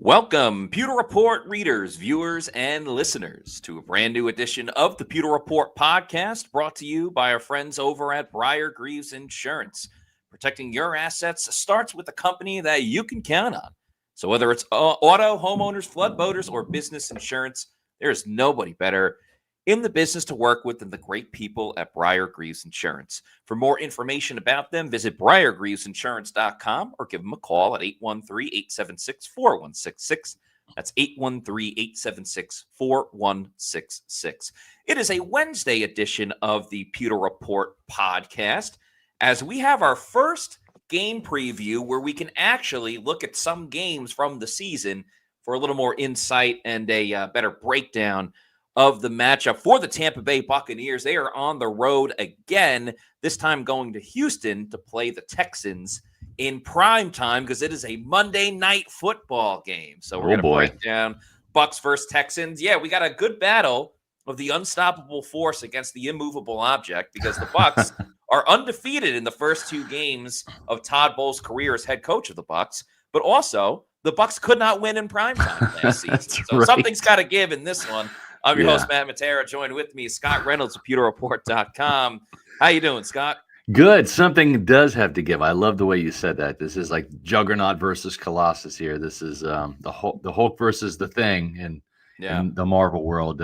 Welcome, Pewter Report readers, viewers, and listeners, to a brand new edition of the Pewter Report podcast, brought to you by our friends over at Briar-Greaves Insurance. Protecting your assets starts with a company that you can count on. So whether it's auto, homeowners, flood, boaters, or business insurance, there's nobody better in the business to work with than the great people at Briar-Greaves Insurance. For more information about them, visit briargreavesinsurance.com or give them a call at 813-876-4166. That's 813-876-4166. It is a Wednesday edition of the Pewter Report podcast, as we have our first game preview where we can actually look at some games from the season for a little more insight and a better breakdown of the matchup for the Tampa Bay Buccaneers. They are on the road again, this time going to Houston to play the Texans in prime time because it is a Monday night football game. So we're going to break down Bucs versus Texans. Yeah, we got a good battle of the unstoppable force against the immovable object, because the Bucs are undefeated in the first two games of Todd Bowles' career as head coach of the Bucs, but also the Bucs could not win in prime time last season. So something's got to give in this one. I'm your host, Matt Matera. Joined with me, Scott Reynolds of PewterReport.com. How you doing, Scott? Good. Something does have to give. I love the way you said that. This is like Juggernaut versus Colossus here. This is the Hulk versus the Thing in the Marvel world.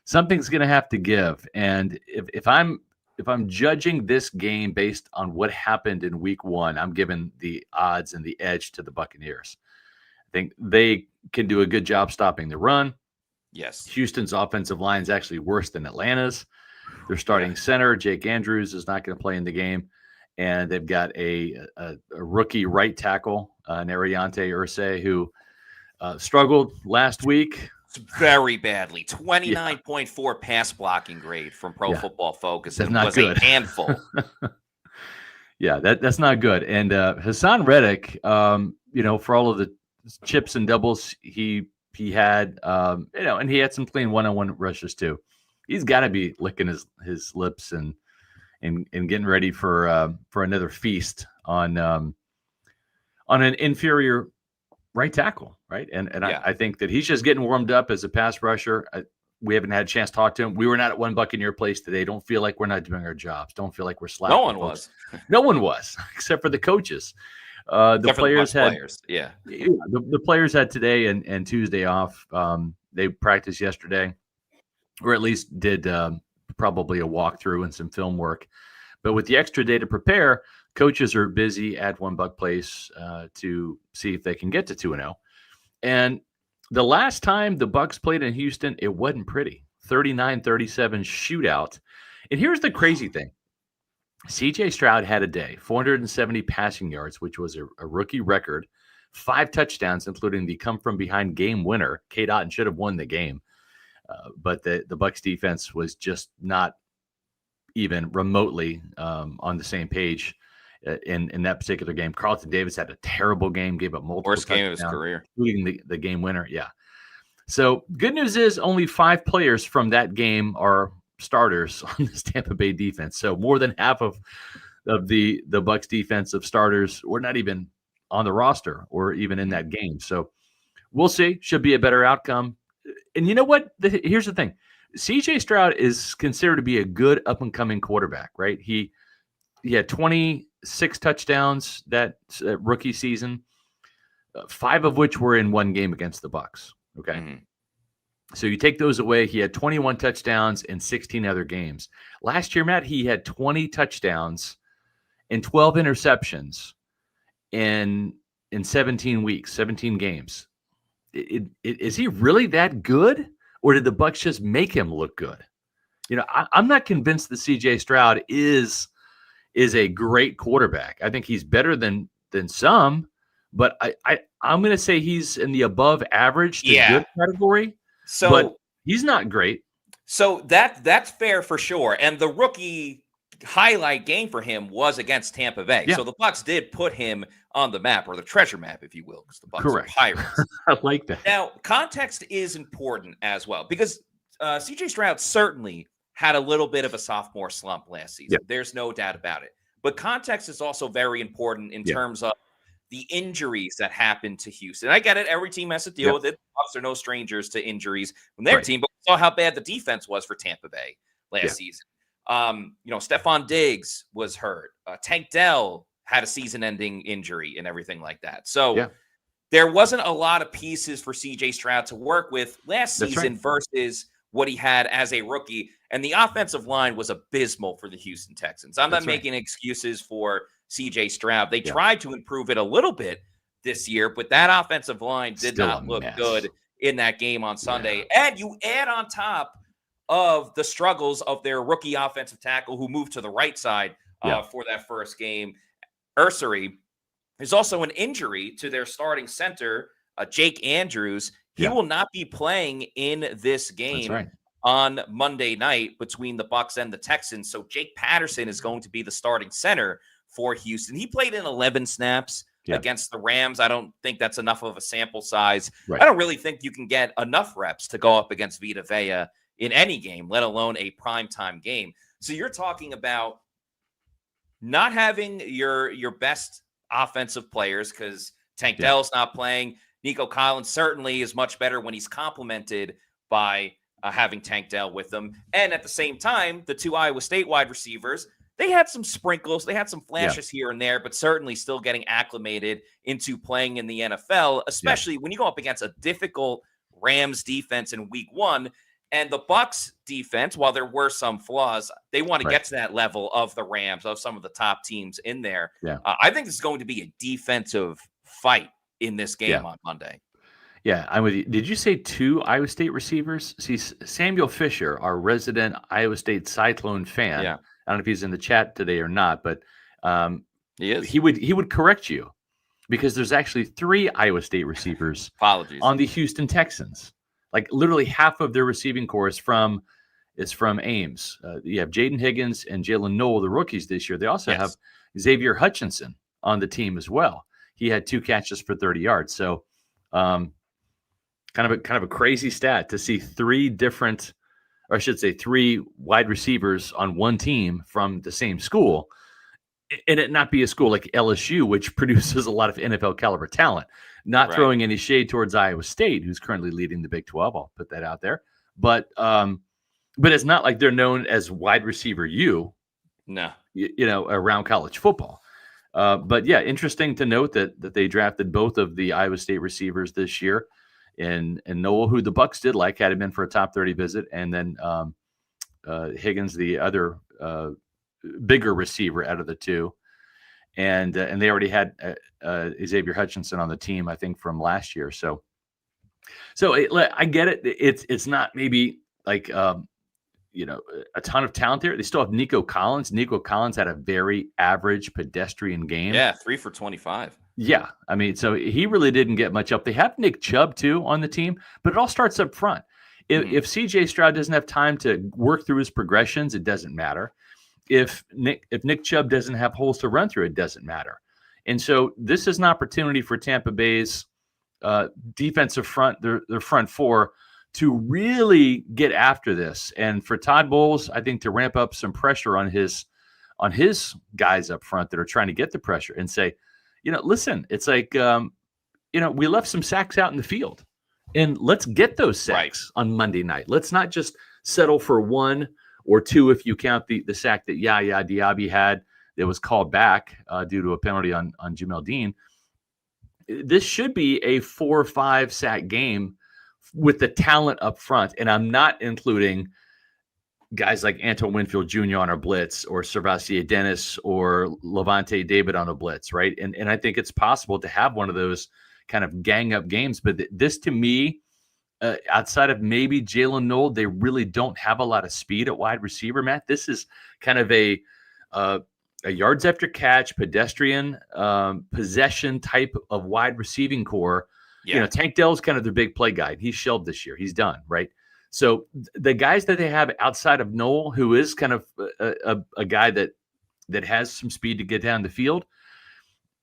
Something's going to have to give. And if I'm judging this game based on what happened in Week 1, I'm giving the odds and the edge to the Buccaneers. I think they can do a good job stopping the run. Yes. Houston's offensive line is actually worse than Atlanta's. Their starting center, Jake Andrews, is not going to play in the game. And they've got a rookie right tackle, Nariante Irsay, who struggled last week. Very badly. 29.4 pass blocking grade from Pro Football Focus. That's and not was good. A handful. That's not good. And Hassan Reddick, for all of the chips and doubles he had, and he had some clean one-on-one rushes too. He's got to be licking his lips and getting ready for another feast on an inferior right tackle, right? And I think that he's just getting warmed up as a pass rusher. We haven't had a chance to talk to him. We were not at one Buccaneer place today. Don't feel like we're not doing our jobs. Don't feel like we're slacking. No one was. No one was, except for the coaches. The players had the players had today and Tuesday off. They practiced yesterday, or at least did probably a walkthrough and some film work. But with the extra day to prepare, coaches are busy at one Buc place to see if they can get to 2-0. And the last time the Bucs played in Houston, it wasn't pretty. 39-37 shootout. And here's the crazy thing. C.J. Stroud had a day, 470 passing yards, which was a rookie record, 5 touchdowns, including the come-from-behind game winner. Cade Otton should have won the game, but the Bucs defense was just not even remotely on the same page in that particular game. Carlton Davis had a terrible game, gave up multiple worst game of his career, including the game winner. Yeah. So good news is only 5 players from that game are starters on this Tampa Bay defense. So more than half of the Bucs defensive starters were not even on the roster or even in that game. So we'll see. Should be a better outcome. And you know what? Here's the thing. C.J. Stroud is considered to be a good up-and-coming quarterback, right? He had 26 touchdowns that rookie season, 5 of which were in one game against the Bucs. Okay. Mm-hmm. So you take those away, he had 21 touchdowns in 16 other games. Last year, Matt, he had 20 touchdowns and 12 interceptions in 17 weeks, 17 games. Is he really that good, or did the Bucs just make him look good? I'm not convinced that C.J. Stroud is a great quarterback. I think he's better than some, but I'm going to say he's in the above average to good category. So, but he's not great. So that's fair for sure. And the rookie highlight game for him was against Tampa Bay. Yeah. So the Bucs did put him on the map, or the treasure map, if you will, because the Bucs are Pirates. I like that. Now, context is important as well, because C.J. Stroud certainly had a little bit of a sophomore slump last season. Yeah. There's no doubt about it. But context is also very important in terms of the injuries that happened to Houston. I get it. Every team has to deal with it. The Bucs are no strangers to injuries from their team, but we saw how bad the defense was for Tampa Bay last season. Stephon Diggs was hurt. Tank Dell had a season-ending injury and everything like that. So there wasn't a lot of pieces for C.J. Stroud to work with last season versus what he had as a rookie. And the offensive line was abysmal for the Houston Texans. I'm not making excuses for C.J. Stroud. They tried to improve it a little bit this year, but that offensive line did not look good in that game on Sunday. And you add on top of the struggles of their rookie offensive tackle who moved to the right side for that first game, Ursary. There's also an injury to their starting center, Jake Andrews. He will not be playing in this game on Monday night between the Bucs and the Texans. So Jake Patterson is going to be the starting center for Houston. He played in 11 snaps against the Rams. I don't think that's enough of a sample size. I don't really think you can get enough reps to go up against Vita Vea in any game, let alone a primetime game. So you're talking about not having your best offensive players because Tank Dell's not playing. Nico Collins certainly is much better when he's complemented by having Tank Dell with them. And at the same time, the two Iowa State wide receivers, they had some sprinkles. They had some flashes here and there, but certainly still getting acclimated into playing in the NFL, especially when you go up against a difficult Rams defense in week one. And the Bucs defense, while there were some flaws, they want to get to that level of the Rams, of some of the top teams in there. I think this is going to be a defensive fight in this game on Monday. Yeah, I'm with you. Did you say two Iowa State receivers? See, Samuel Fisher, our resident Iowa State Cyclone fan. I don't know if he's in the chat today or not, but he is. He would correct you because there's actually three Iowa State receivers on the Houston Texans. Like literally half of their receiving corps is from Ames. You have Jaden Higgins and Jalen Noel, the rookies this year. They also have Xavier Hutchinson on the team as well. He had 2 catches for 30 yards. So kind of a crazy stat to see three wide receivers on one team from the same school, and it not be a school like LSU, which produces a lot of NFL caliber talent. Not throwing any shade towards Iowa State, who's currently leading the Big 12. I'll put that out there. But it's not like they're known as wide receiver around college football. But yeah, interesting to note that they drafted both of the Iowa State receivers this year, and Noel, who the Bucs did like, had him in for a top 30 visit, and then Higgins, the other bigger receiver out of the two, and they already had Xavier Hutchinson on the team, I think, from last year. So I get it. It's not maybe like a ton of talent there. They still have Nico Collins. Nico Collins had a very average pedestrian game. 3 for 25. Yeah. I mean, so he really didn't get much up. They have Nick Chubb too on the team, but it all starts up front. If CJ Stroud doesn't have time to work through his progressions, it doesn't matter. If Nick Chubb doesn't have holes to run through, it doesn't matter. And so this is an opportunity for Tampa Bay's defensive front, their front four, to really get after this. And for Todd Bowles, I think to ramp up some pressure on his guys up front that are trying to get the pressure and say, listen, it's like, we left some sacks out in the field, and let's get those sacks on Monday night. Let's not just settle for 1 or 2 if you count the sack that Yaya Diaby had that was called back due to a penalty on Jamel Dean. This should be a 4 or 5 sack game with the talent up front, and I'm not including guys like Antoine Winfield Jr. on a blitz, or Servassier Dennis, or Levante David on a blitz, right? And I think it's possible to have one of those kind of gang up games. But this, to me, outside of maybe Jalen Noel, they really don't have a lot of speed at wide receiver, Matt. This is kind of a yards after catch, pedestrian possession type of wide receiving core. Tank Dell's kind of the big play guy. He's shelved this year. He's done, right? So the guys that they have outside of Noel, who is kind of a guy that has some speed to get down the field,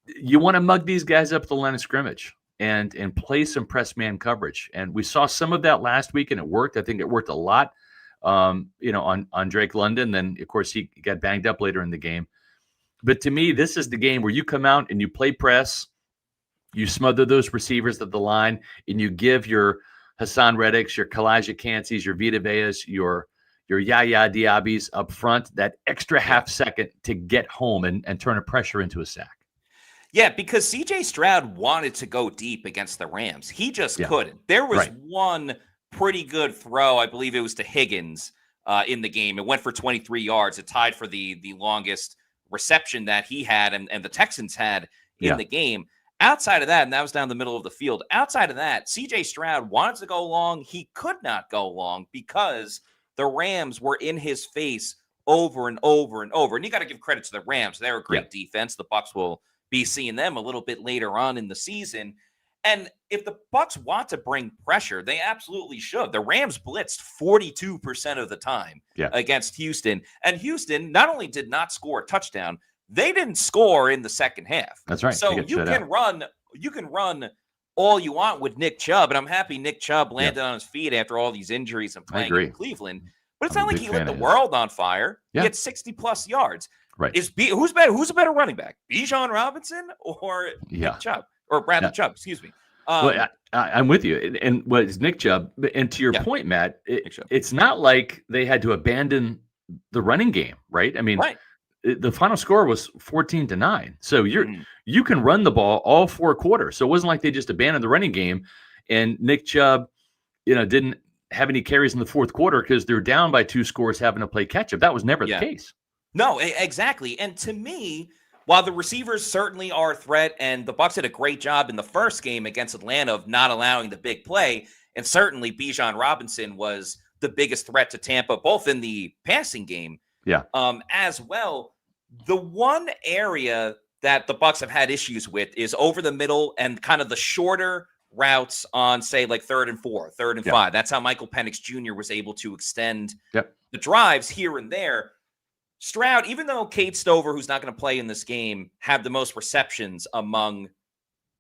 you want to mug these guys up at the line of scrimmage and play some press man coverage. And we saw some of that last week, and it worked. I think it worked a lot, on Drake London. Then, of course, he got banged up later in the game. But to me, this is the game where you come out and you play press, you smother those receivers at the line, and you give your Hassan Reddicks, your Kalijah Kansis, your Vita Veas, your Yaya Diabis up front that extra half second to get home and turn a pressure into a sack. Yeah, because C.J. Stroud wanted to go deep against the Rams. He just couldn't. There was one pretty good throw. I believe it was to Higgins in the game. It went for 23 yards. It tied for the longest reception that he had and the Texans had in the game. Outside of that, and that was down the middle of the field, outside of that, C.J. Stroud wanted to go long. He could not go long because the Rams were in his face over and over and over. And you got to give credit to the Rams. They're a great defense. The Bucs will be seeing them a little bit later on in the season. And if the Bucs want to bring pressure, they absolutely should. The Rams blitzed 42% of the time against Houston. And Houston not only did not score a touchdown, they didn't score in the second half. That's right. So you can run all you want with Nick Chubb. And I'm happy Nick Chubb landed on his feet after all these injuries and playing in Cleveland. But it's not like he lit the world on fire. He had 60+ yards. Right. Who's better? Who's a better running back? Bijan Robinson or Nick Chubb? Or Bradley Chubb, excuse me. Well, I'm with you. And what is Nick Chubb? And to your point, Matt, it's not like they had to abandon the running game, right? I mean, the final score was 14-9. So you can run the ball all 4 quarters. So it wasn't like they just abandoned the running game and Nick Chubb, didn't have any carries in the fourth quarter because they're down by 2 scores having to play catch up. That was never the case. No, exactly. And to me, while the receivers certainly are a threat, and the Bucs did a great job in the first game against Atlanta of not allowing the big play, and certainly Bijan Robinson was the biggest threat to Tampa, both in the passing game as well. The one area that the Bucs have had issues with is over the middle and kind of the shorter routes on, say, like 3rd and 4, 3rd and 5. That's how Michael Penix Jr. was able to extend the drives here and there. Stroud, even though Kate Stover, who's not going to play in this game, had the most receptions among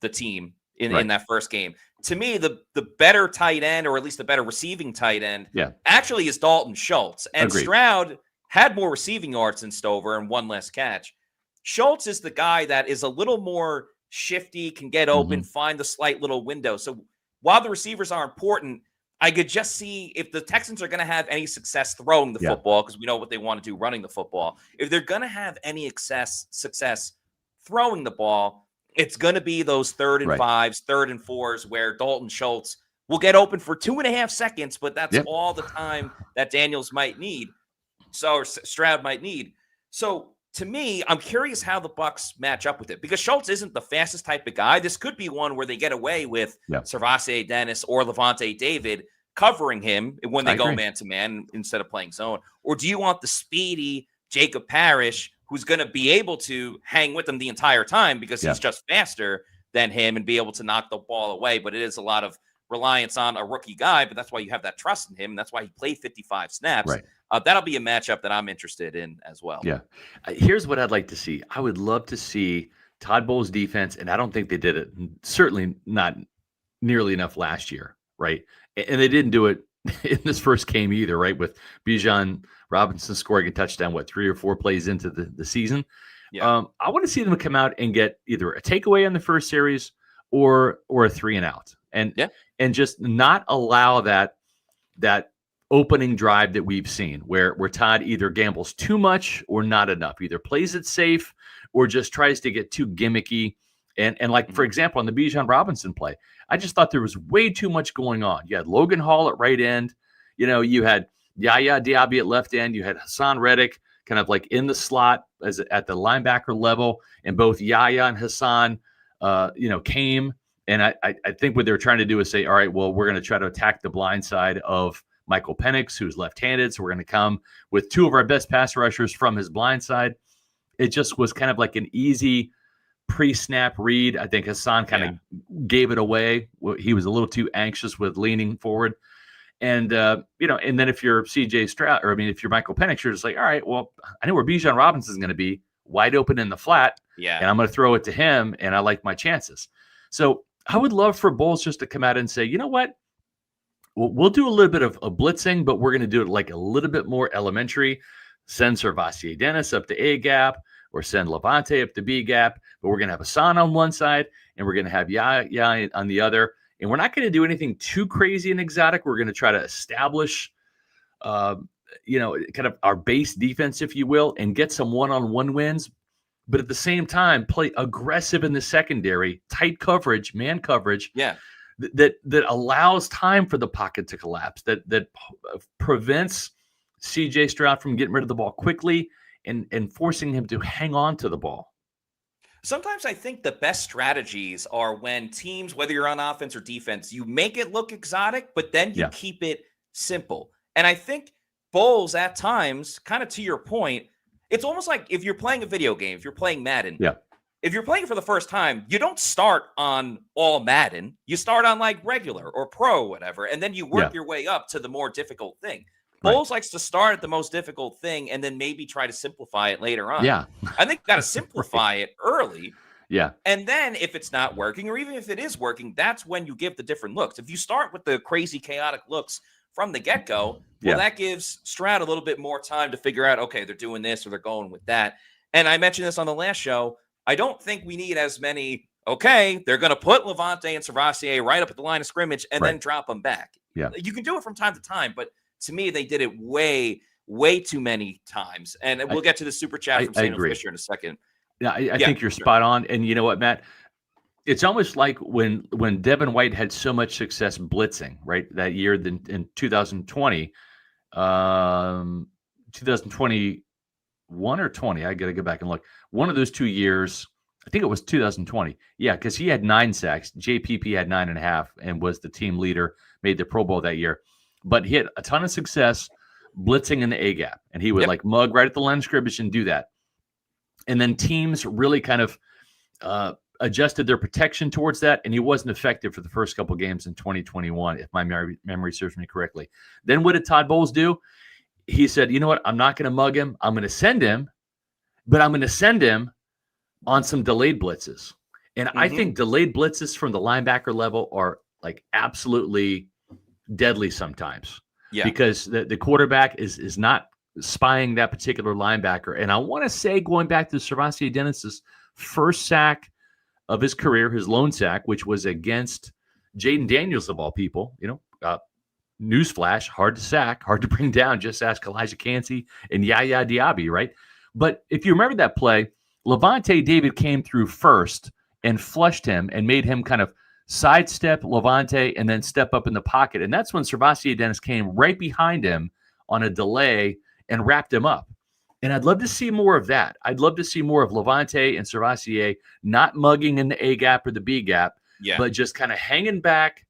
the team in that first game, to me, the better tight end, or at least the better receiving tight end, actually is Dalton Schultz. And Stroud had more receiving yards than Stover and 1 less catch. Schultz is the guy that is a little more shifty, can get open, find the slight little window. So while the receivers are important, I could just see if the Texans are going to have any success throwing the football, because we know what they want to do running the football. If they're going to have any success throwing the ball, it's going to be those 3rd and 5s, 3rd and 4s, where Dalton Schultz will get open for 2.5 seconds, but that's all the time that Daniels might need. Or Stroud might need. So to me, I'm curious how the Bucs match up with it, because Schultz isn't the fastest type of guy. This could be one where they get away with Servase Dennis or Levante David covering him when they go man-to-man instead of playing zone. Or do you want the speedy Jacob Parrish, who's going to be able to hang with them the entire time because he's just faster than him and be able to knock the ball away? But it is a lot of reliance on a rookie guy, but that's why you have that trust in him, and that's why he played 55 snaps. That'll be a matchup that I'm interested in as well. Here's what I'd like to see. I would love to see Todd Bowles' defense, and I don't think they did it, certainly not nearly enough last year, right? And they didn't do it in this first game either, right? With Bijan Robinson scoring a touchdown, 3 or 4 plays into the season. I want to see them come out and get either a takeaway on the first series or a 3 and out, and just not allow that opening drive that we've seen where Todd either gambles too much or not enough, either plays it safe or just tries to get too gimmicky. And like, for example, on the Bijan Robinson play, I just thought there was way too much going on. You had Logan Hall at right end. You had Yaya Diaby at left end. You had Hassan Reddick kind of like in the slot at the linebacker level. And both Yaya and Hassan, came. And I think what they're trying to do is say, all right, well, we're going to try to attack the blind side of Michael Penix, who's left-handed. So we're going to come with 2 of our best pass rushers from his blind side. It just was kind of like an easy pre-snap read. I think Hassan kind of gave it away. He was a little too anxious with leaning forward. And, and then if you're CJ Stroud, if you're Michael Penix, you're just like, all right, well, I know where Bijan Robinson is going to be, wide open in the flat. And I'm going to throw it to him, and I like my chances. So I would love for Bowles just to come out and say, you know what? We'll do a little bit of blitzing, but we're going to do it like a little bit more elementary. Send Servase Dennis up to A gap or send Levante up to B gap, but we're going to have Hassan on one side and we're going to have Yaya on the other. And we're not going to do anything too crazy and exotic. We're going to try to establish, kind of our base defense, if you will, and get some one-on-one wins. But at the same time, play aggressive in the secondary, tight coverage, man coverage. Yeah. That allows time for the pocket to collapse, that prevents CJ Stroud from getting rid of the ball quickly and forcing him to hang on to the ball. Sometimes I think the best strategies are when teams, whether you're on offense or defense, you make it look exotic, but then you keep it simple. And I think Bowles at times, kind of to your point, it's almost like if you're playing a video game, if you're playing Madden, if you're playing it for the first time, you don't start on all Madden. You start on like regular or pro, whatever, and then you work your way up to the more difficult thing. Bowles likes to start at the most difficult thing and then maybe try to simplify it later on. Yeah. I think you got to simplify it early. Yeah. And then if it's not working, or even if it is working, that's when you give the different looks. If you start with the crazy, chaotic looks from the get-go, well, that gives Stroud a little bit more time to figure out, okay, they're doing this or they're going with that. And I mentioned this on the last show. I don't think we need as many, okay, they're going to put Levante and Servassier right up at the line of scrimmage and then drop them back. Yeah. You can do it from time to time, but to me, they did it way, way too many times. And we'll get to the super chat from Samuel Fisher in a second. Yeah, I think you're spot on. And you know what, Matt? It's almost like when Devin White had so much success blitzing, right? That year in 2020, 2021 or 20. I got to go back and look. One of those 2 years, I think it was 2020. Yeah, because he had 9 sacks. JPP had 9.5 and was the team leader, made the Pro Bowl that year. But he had a ton of success blitzing in the A-gap. And he would like mug right at the line of scrimmage and do that. And then teams really kind of adjusted their protection towards that, and he wasn't effective for the first couple games in 2021, if my memory serves me correctly. Then what did Todd Bowles do? He said, you know what? I'm not going to mug him. I'm going to send him, but I'm going to send him on some delayed blitzes. And I think delayed blitzes from the linebacker level are like absolutely deadly sometimes because the quarterback is not spying that particular linebacker. And I want to say, going back to Servassier Dennis's first sack of his career, his lone sack, which was against Jaden Daniels of all people, newsflash, hard to sack, hard to bring down. Just ask Elijah Cansey and Yaya Diaby, right? But if you remember that play, Levante David came through first and flushed him and made him kind of sidestep Levante and then step up in the pocket. And that's when Servassier Dennis came right behind him on a delay and wrapped him up. And I'd love to see more of that. I'd love to see more of Levante and Servassier not mugging in the A-gap or the B-gap, but just kind of hanging back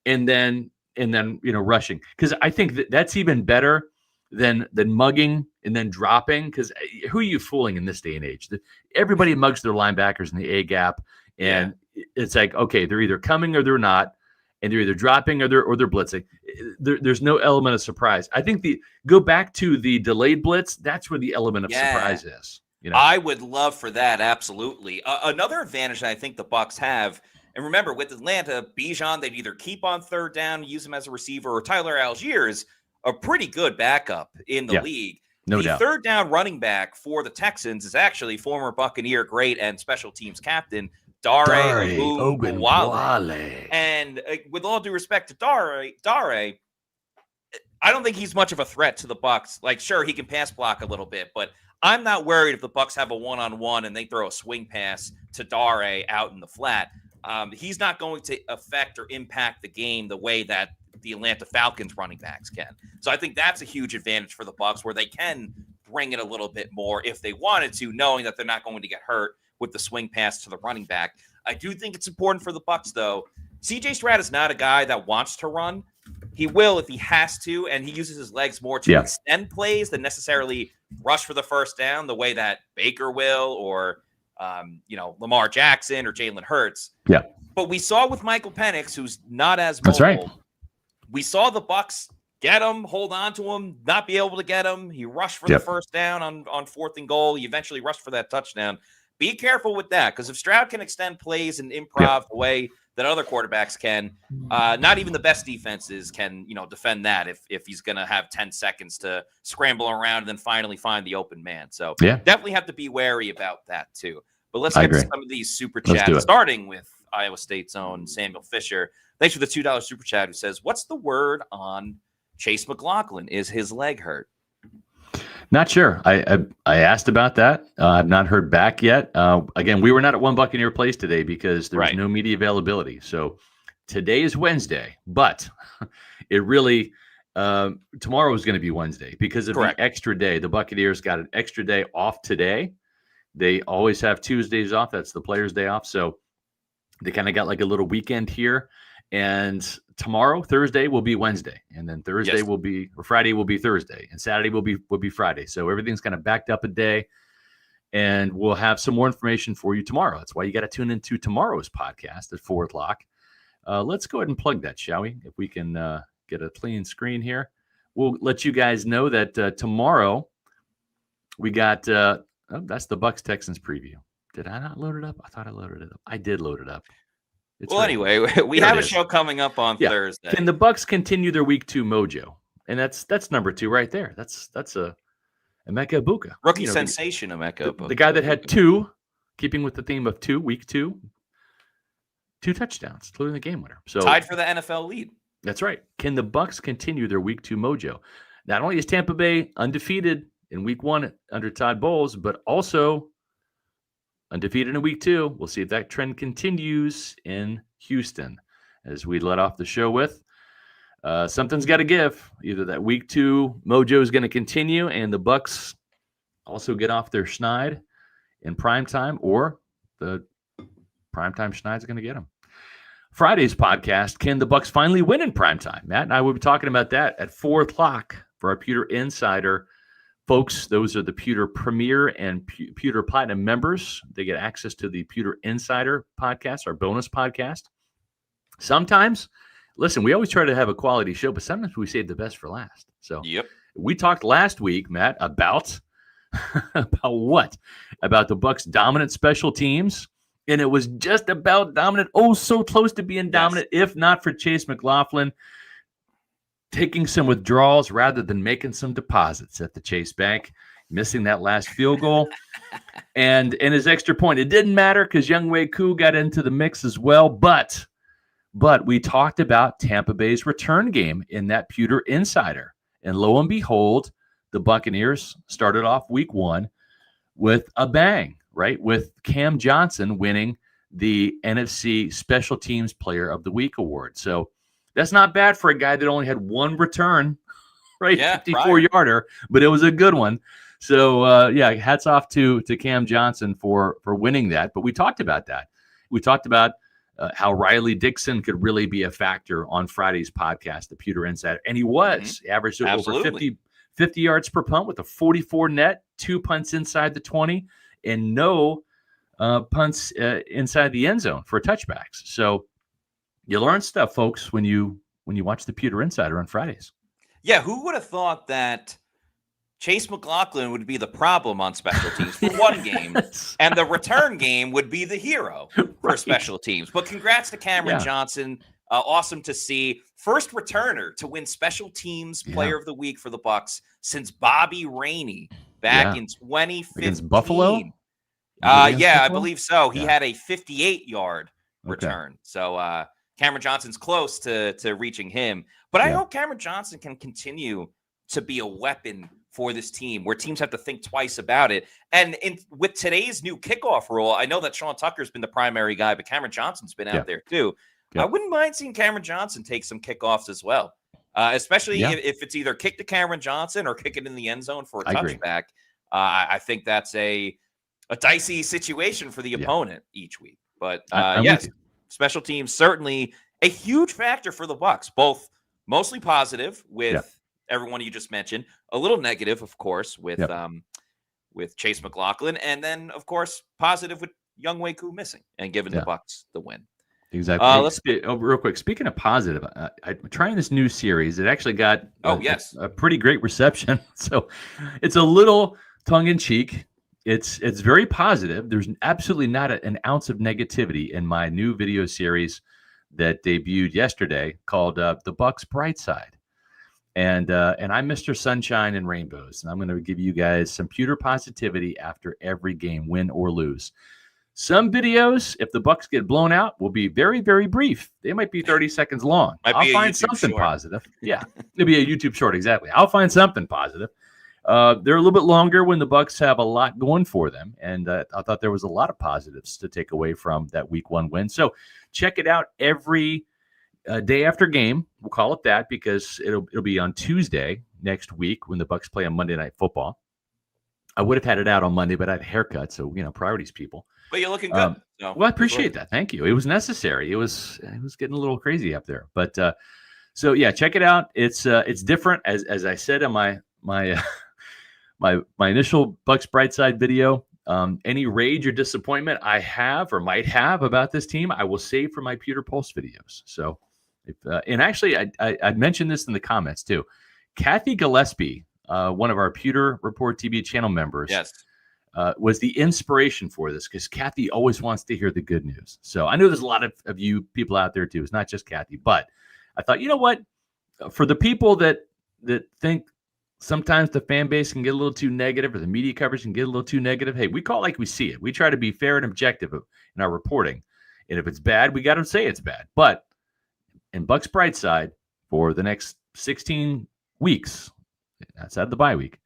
and then rushing. Because I think that's even better than mugging and then dropping. Because who are you fooling in this day and age? Everybody mugs their linebackers in the A-gap, and it's like, okay, they're either coming or they're not, and they're either dropping or they're blitzing. There's no element of surprise. I think go back to the delayed blitz. That's where the element of surprise is. I would love for that. Absolutely. Another advantage that I think the Bucs have, and remember with Atlanta, Bijan, they'd either keep on third down, use him as a receiver, or Tyler Algier is a pretty good backup in the league. No doubt. Third down running back for the Texans is actually former Buccaneer great and special teams captain Dare Ogunbowale. And with all due respect to Dare, I don't think he's much of a threat to the Bucs. Like, sure, he can pass block a little bit, but I'm not worried if the Bucs have a one-on-one and they throw a swing pass to Dare out in the flat. He's not going to affect or impact the game the way that the Atlanta Falcons running backs can. So I think that's a huge advantage for the Bucs, where they can bring it a little bit more if they wanted to, knowing that they're not going to get hurt with the swing pass to the running back. I do think it's important for the Bucs, though. CJ Stroud is not a guy that wants to run. He will if he has to, and he uses his legs more to extend plays than necessarily rush for the first down the way that Baker will, or Lamar Jackson or Jalen Hurts. Yeah. But we saw with Michael Penix, who's not as That's mobile. right. We saw the Bucs get him, hold on to him, not be able to get him. He rushed for the first down on 4th and goal. He eventually rushed for that touchdown. Be careful with that, because if Stroud can extend plays and improv the way that other quarterbacks can, not even the best defenses can, defend that if he's going to have 10 seconds to scramble around and then finally find the open man. So definitely have to be wary about that too. But let's I get to agree. some of these super Let's do chats, it. starting with Iowa State's own Samuel Fisher. Thanks for the $2 super chat, who says, what's the word on Chase McLaughlin? Is his leg hurt? Not sure. I asked about that. I've not heard back yet. Again, we were not at One Buccaneer Place today because there was no media availability. So today is Wednesday, but it really tomorrow is going to be Wednesday because of the extra day. The Buccaneers got an extra day off today. They always have Tuesdays off. That's the players' day off. So they kind of got like a little weekend here. And tomorrow, Thursday, will be Wednesday. And then Thursday will be, or Friday will be Thursday. And Saturday will be Friday. So everything's kind of backed up a day. And we'll have some more information for you tomorrow. That's why you got to tune into tomorrow's podcast at 4 o'clock. Let's go ahead and plug that, shall we? If we can get a clean screen here. We'll let you guys know that tomorrow we got, that's the Bucs Texans preview. Did I not load it up? I thought I loaded it up. I did load it up. Anyway, we have a show coming up on Thursday. Can the Bucs continue their week 2 mojo? And that's number 2 right there. That's a Emeka Iabuka. Rookie sensation, Emeka Iabuka. The guy that had 2, keeping with the theme of 2, week 2, 2 touchdowns, including the game winner. So tied for the NFL lead. That's right. Can the Bucs continue their week 2 mojo? Not only is Tampa Bay undefeated in week 1 under Todd Bowles, but also undefeated in week 2. We'll see if that trend continues in Houston. As we let off the show with, something's got to give. Either that week 2 mojo is going to continue and the Bucs also get off their schneid in primetime, or the primetime schneid's going to get them. Friday's podcast, can the Bucs finally win in primetime? Matt and I will be talking about that at 4 o'clock for our Pewter Insider. Folks, those are the Pewter Premier and Pewter Platinum members. They get access to the Pewter Insider podcast, our bonus podcast. Sometimes, listen, we always try to have a quality show, but sometimes we save the best for last. So we talked last week, Matt, about what? About the Bucs' dominant special teams. And it was just about dominant. Oh, so close to being dominant, if not for Chase McLaughlin taking some withdrawals rather than making some deposits at the Chase Bank, missing that last field goal. And his extra point, it didn't matter because Younghoe Koo got into the mix as well. But we talked about Tampa Bay's return game in that Pewter Insider. And lo and behold, the Buccaneers started off week 1 with a bang, right? With Cam Johnson winning the NFC Special Teams Player of the Week award. So that's not bad for a guy that only had 1 return, right? 54-yarder, but it was a good one. So, hats off to Cam Johnson for winning that. But we talked about that. We talked about how Riley Dixon could really be a factor on Friday's podcast, the Pewter Insider. And he was. Averaged over 50 yards per punt with a 44 net, 2 punts inside the 20, and no punts inside the end zone for touchbacks. So you learn stuff, folks, when you watch the Pewter Insider on Fridays. Yeah, who would have thought that Chase McLaughlin would be the problem on special teams for one game, and the return game would be the hero for special teams? But congrats to Cameron Johnson. Awesome to see. First returner to win special teams player of the week for the Bucs since Bobby Rainey back in 2015. Against Buffalo? I believe so. He had a 58-yard return. So Cameron Johnson's close to reaching him. But I hope Cameron Johnson can continue to be a weapon for this team where teams have to think twice about it. And with today's new kickoff rule, I know that Sean Tucker's been the primary guy, but Cameron Johnson's been out there too. I wouldn't mind seeing Cameron Johnson take some kickoffs as well, especially if it's either kick to Cameron Johnson or kick it in the end zone for a touchback. I think that's a dicey situation for the opponent each week. But yes, special teams certainly a huge factor for the Bucs, both mostly positive with everyone you just mentioned, a little negative, of course, with Chase McLaughlin, and then, of course, positive with Younghoe Koo missing and giving the Bucs the win. Exactly. Let's real quick. Speaking of positive, I'm trying this new series. It actually got a pretty great reception. So it's a little tongue-in-cheek. It's very positive. There's absolutely not an ounce of negativity in my new video series that debuted yesterday called The Bucs Bright Side. And I'm Mr. Sunshine and Rainbows, and I'm going to give you guys some pewter positivity after every game, win or lose. Some videos, if the Bucs get blown out, will be very, very brief. They might be 30 seconds long. I'll find something positive. Yeah, it'll be a YouTube short, exactly. I'll find something positive. They're a little bit longer when the Bucs have a lot going for them, and I thought there was a lot of positives to take away from that Week 1 win. So check it out every day after game. We'll call it that because it'll be on Tuesday next week when the Bucs play on Monday Night Football. I would have had it out on Monday, but I had a haircut, so priorities, people. But you're looking good. Well, I appreciate that. Thank you. It was necessary. It was getting a little crazy up there, but so yeah, check it out. It's different, as I said in my initial Bucs Brightside video. Any rage or disappointment I have or might have about this team, I will save for my Pewter Pulse videos. So, and actually, I mentioned this in the comments too. Kathy Gillespie, one of our Pewter Report TV channel members, yes, was the inspiration for this because Kathy always wants to hear the good news. So I know there's a lot of you people out there too. It's not just Kathy, but I thought, you know what? For the people that think sometimes the fan base can get a little too negative or the media coverage can get a little too negative, hey, we call it like we see it. We try to be fair and objective in our reporting. And if it's bad, we got to say it's bad. But in Bucs Brightside, for the next 16 weeks, outside the bye week,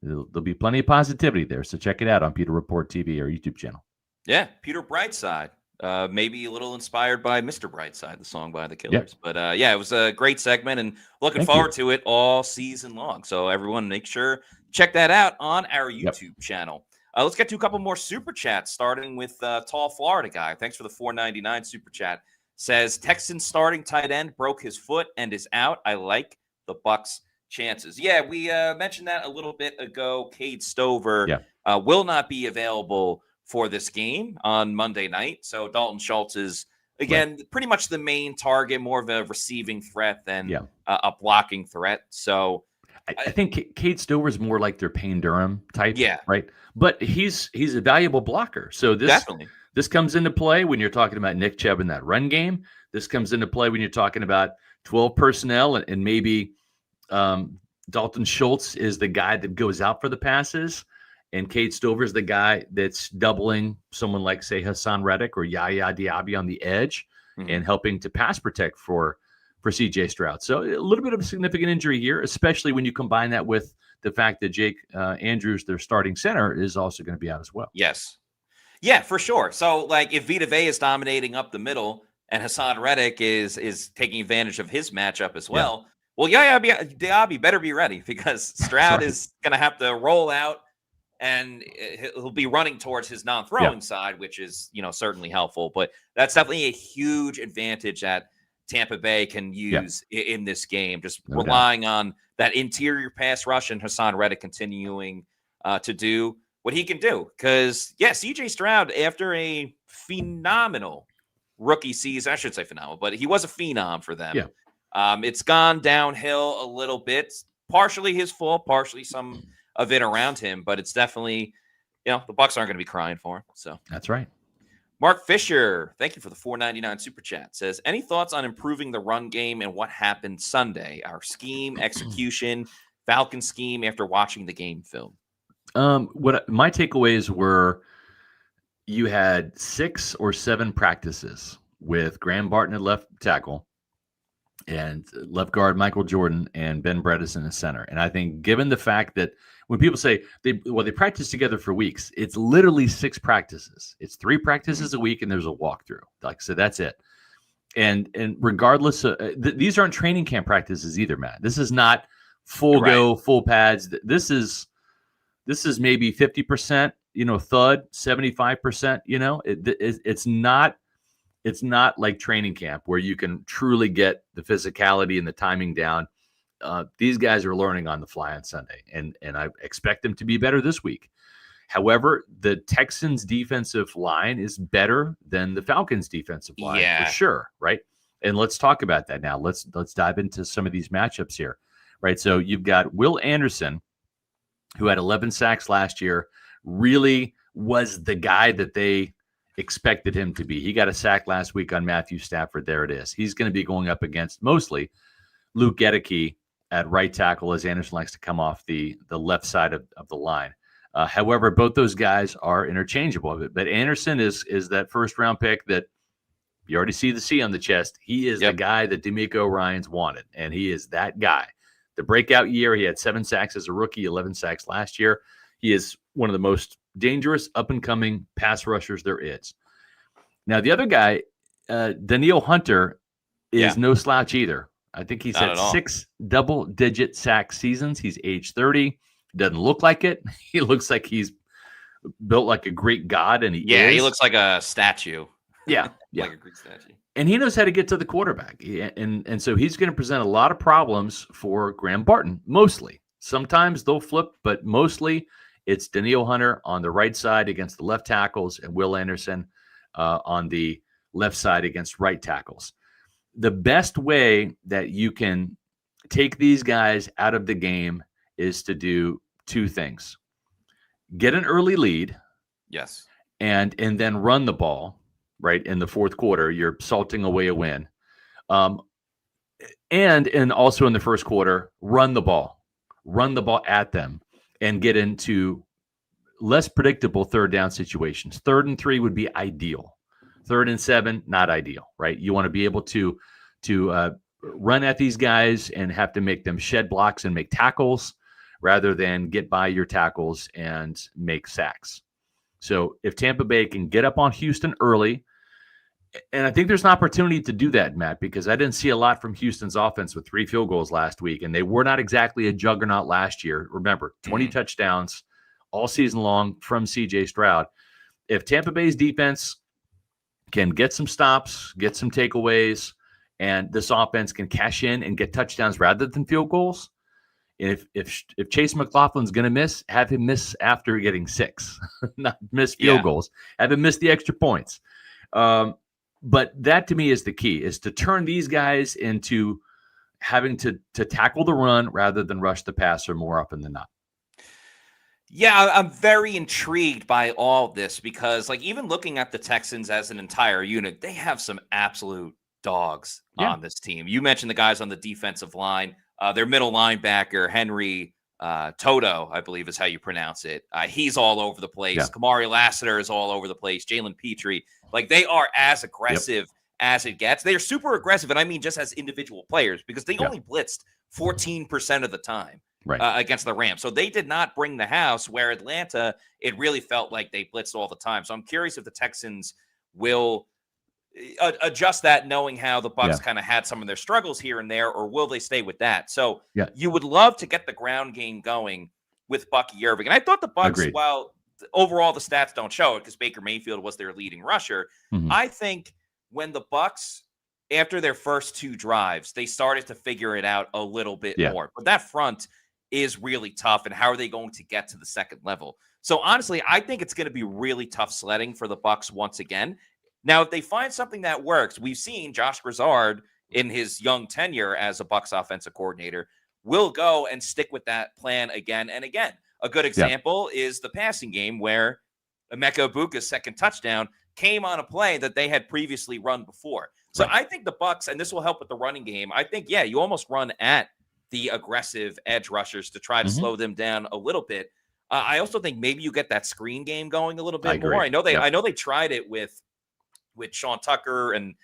there'll be plenty of positivity there. So check it out on Pewter Report TV or YouTube channel. Yeah, Pewter Brightside. Maybe a little inspired by Mr. Brightside, the song by the Killers. Yep. But yeah, it was a great segment and looking forward to it all season long. So everyone make sure check that out on our YouTube channel. Let's get to a couple more super chats, starting with Tall Florida Guy. Thanks for the $4.99 super chat. Says Texans starting tight end broke his foot and is out. I like the Bucs chances. Yeah, we mentioned that a little bit ago. Cade Stover will not be available for this game on Monday night. So Dalton Schultz is, again, pretty much the main target, more of a receiving threat than a blocking threat. So I think Cade Stover is more like their Payne Durham type. Yeah. Right. But he's a valuable blocker. So this comes into play when you're talking about Nick Chubb in that run game. This comes into play when you're talking about 12 personnel and maybe Dalton Schultz is the guy that goes out for the passes, and Cade Stover is the guy that's doubling someone like, say, Hassan Reddick or Yaya Diaby on the edge and helping to pass protect for C.J. Stroud. So a little bit of a significant injury here, especially when you combine that with the fact that Jake Andrews, their starting center, is also going to be out as well. Yes. Yeah, for sure. So, like, if Vita Vea is dominating up the middle and Hassan Reddick is taking advantage of his matchup as well, well, Diaby better be ready because Stroud is going to have to roll out and he'll be running towards his non-throwing side, which is, certainly helpful. But that's definitely a huge advantage that Tampa Bay can use in this game, just relying on that interior pass rush and Hassan Reddick continuing to do what he can do. Because, C.J. Stroud, after a phenomenal rookie season, I should say phenomenal, but he was a phenom for them. Yeah. It's gone downhill a little bit, partially his fault, partially some of it around him, but it's definitely, the Bucs aren't going to be crying for him. So that's right. Mark Fisher, thank you for the $4.99 super chat. Says, any thoughts on improving the run game and what happened Sunday? Our scheme, execution, Falcon scheme after watching the game film. What my takeaways were, you had 6 or 7 practices with Graham Barton at left tackle and left guard Michael Jordan and Ben Bredesen at center. And I think given the fact that when people say they practice together for weeks, it's literally 6 practices. It's 3 practices a week and there's a walkthrough. So that's it. And regardless of these aren't training camp practices either, Matt. This is not full go, full pads. This is maybe 50%, thud, 75%, it's not like training camp where you can truly get the physicality and the timing down. These guys are learning on the fly on Sunday, and I expect them to be better this week. However, the Texans' defensive line is better than the Falcons' defensive line for sure, right? And let's talk about that now. Let's dive into some of these matchups here, right? So you've got Will Anderson, who had 11 sacks last year, really was the guy that they expected him to be. He got a sack last week on Matthew Stafford. There it is. He's going to be going up against mostly Luke Gedeke at right tackle as Anderson likes to come off the left side of the line. However, both those guys are interchangeable. But Anderson is that first round pick that you already see the C on the chest. He is the guy that DeMeco Ryans wanted, and he is that guy. The breakout year, he had 7 sacks as a rookie, 11 sacks last year. He is one of the most dangerous up-and-coming pass rushers there is. Now, the other guy, Danielle Hunter, is no slouch either. I think he's had 6 double-digit sack seasons. He's age 30. Doesn't look like it. He looks like he's built like a Greek god, and he is. He looks like a statue. Yeah. Like a Greek statue. And he knows how to get to the quarterback. And so he's going to present a lot of problems for Graham Barton, mostly. Sometimes they'll flip, but mostly it's Danielle Hunter on the right side against the left tackles and Will Anderson on the left side against right tackles. The best way that you can take these guys out of the game is to do 2 things. Get an early lead. Yes. And then run the ball, right? In the fourth quarter, you're salting away a win. And also in the first quarter, run the ball at them and get into less predictable third down situations. 3rd and 3 would be ideal. 3rd and 7, not ideal, right? You want to be able to run at these guys and have to make them shed blocks and make tackles rather than get by your tackles and make sacks. So if Tampa Bay can get up on Houston early, and I think there's an opportunity to do that, Matt, because I didn't see a lot from Houston's offense with 3 field goals last week, and they were not exactly a juggernaut last year. Remember, 20 touchdowns all season long from C.J. Stroud. If Tampa Bay's defense can get some stops, get some takeaways, and this offense can cash in and get touchdowns rather than field goals, if Chase McLaughlin's going to miss, have him miss after getting 6, not miss field goals. Have him miss the extra points. But that to me is the key, is to turn these guys into having to tackle the run rather than rush the passer more often than not. Yeah, I'm very intrigued by all this because, like, even looking at the Texans as an entire unit, they have some absolute dogs on this team. You mentioned the guys on the defensive line. Their middle linebacker, Henry Toto, I believe is how you pronounce it. He's all over the place. Yeah. Kamari Lassiter is all over the place. Jalen Petrie. Like, they are as aggressive as it gets. They are super aggressive, and I mean just as individual players, because they only blitzed 14% of the time against the Rams. So they did not bring the house, where Atlanta, it really felt like they blitzed all the time. So I'm curious if the Texans will adjust that, knowing how the Bucs kind of had some of their struggles here and there, or will they stay with that? So you would love to get the ground game going with Bucky Irving. And I thought the Bucs, while overall the stats don't show it because Baker Mayfield was their leading rusher, I think when the Bucs, after their first 2 drives, they started to figure it out a little bit more. But that front is really tough, and how are they going to get to the second level? So honestly, I think it's going to be really tough sledding for the Bucs once again. Now, if they find something that works, we've seen Josh Grizzard in his young tenure as a Bucs offensive coordinator will go and stick with that plan again and again. A good example is the passing game, where Iabuka's second touchdown came on a play that they had previously run before. So I think the Bucs, and this will help with the running game, I think, you almost run at the aggressive edge rushers to try to slow them down a little bit. I also think maybe you get that screen game going a little bit more. I know they tried it with Sean Tucker and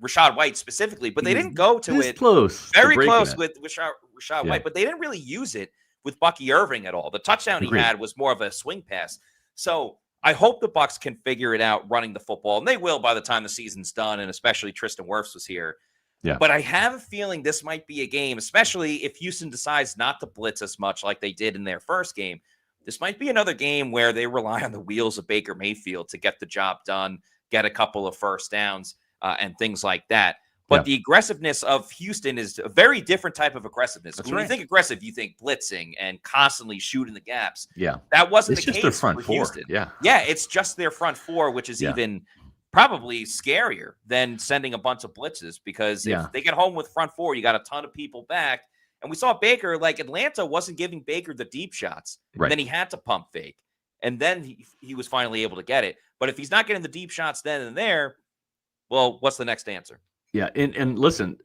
Rashad White specifically, but they didn't go to it very close with Rashad White, but they didn't really use it with Bucky Irving at all. The touchdown he had was more of a swing pass. So I hope the Bucs can figure it out running the football, and they will by the time the season's done, and especially Tristan Wirfs was here. Yeah. But I have a feeling this might be a game, especially if Houston decides not to blitz as much like they did in their first game. This might be another game where they rely on the wheels of Baker Mayfield to get the job done, get a couple of first downs, and things like that. But the aggressiveness of Houston is a very different type of aggressiveness. When you think aggressive, you think blitzing and constantly shooting the gaps. Yeah. That wasn't the case their front for Houston. Yeah, it's just their front 4, which is even probably scarier than sending a bunch of blitzes, because if they get home with front 4, you got a ton of people back. And we saw Baker, like, Atlanta wasn't giving Baker the deep shots. And then he had to pump fake. And then he was finally able to get it. But if he's not getting the deep shots then and there, well, what's the next answer? Yeah, and listen,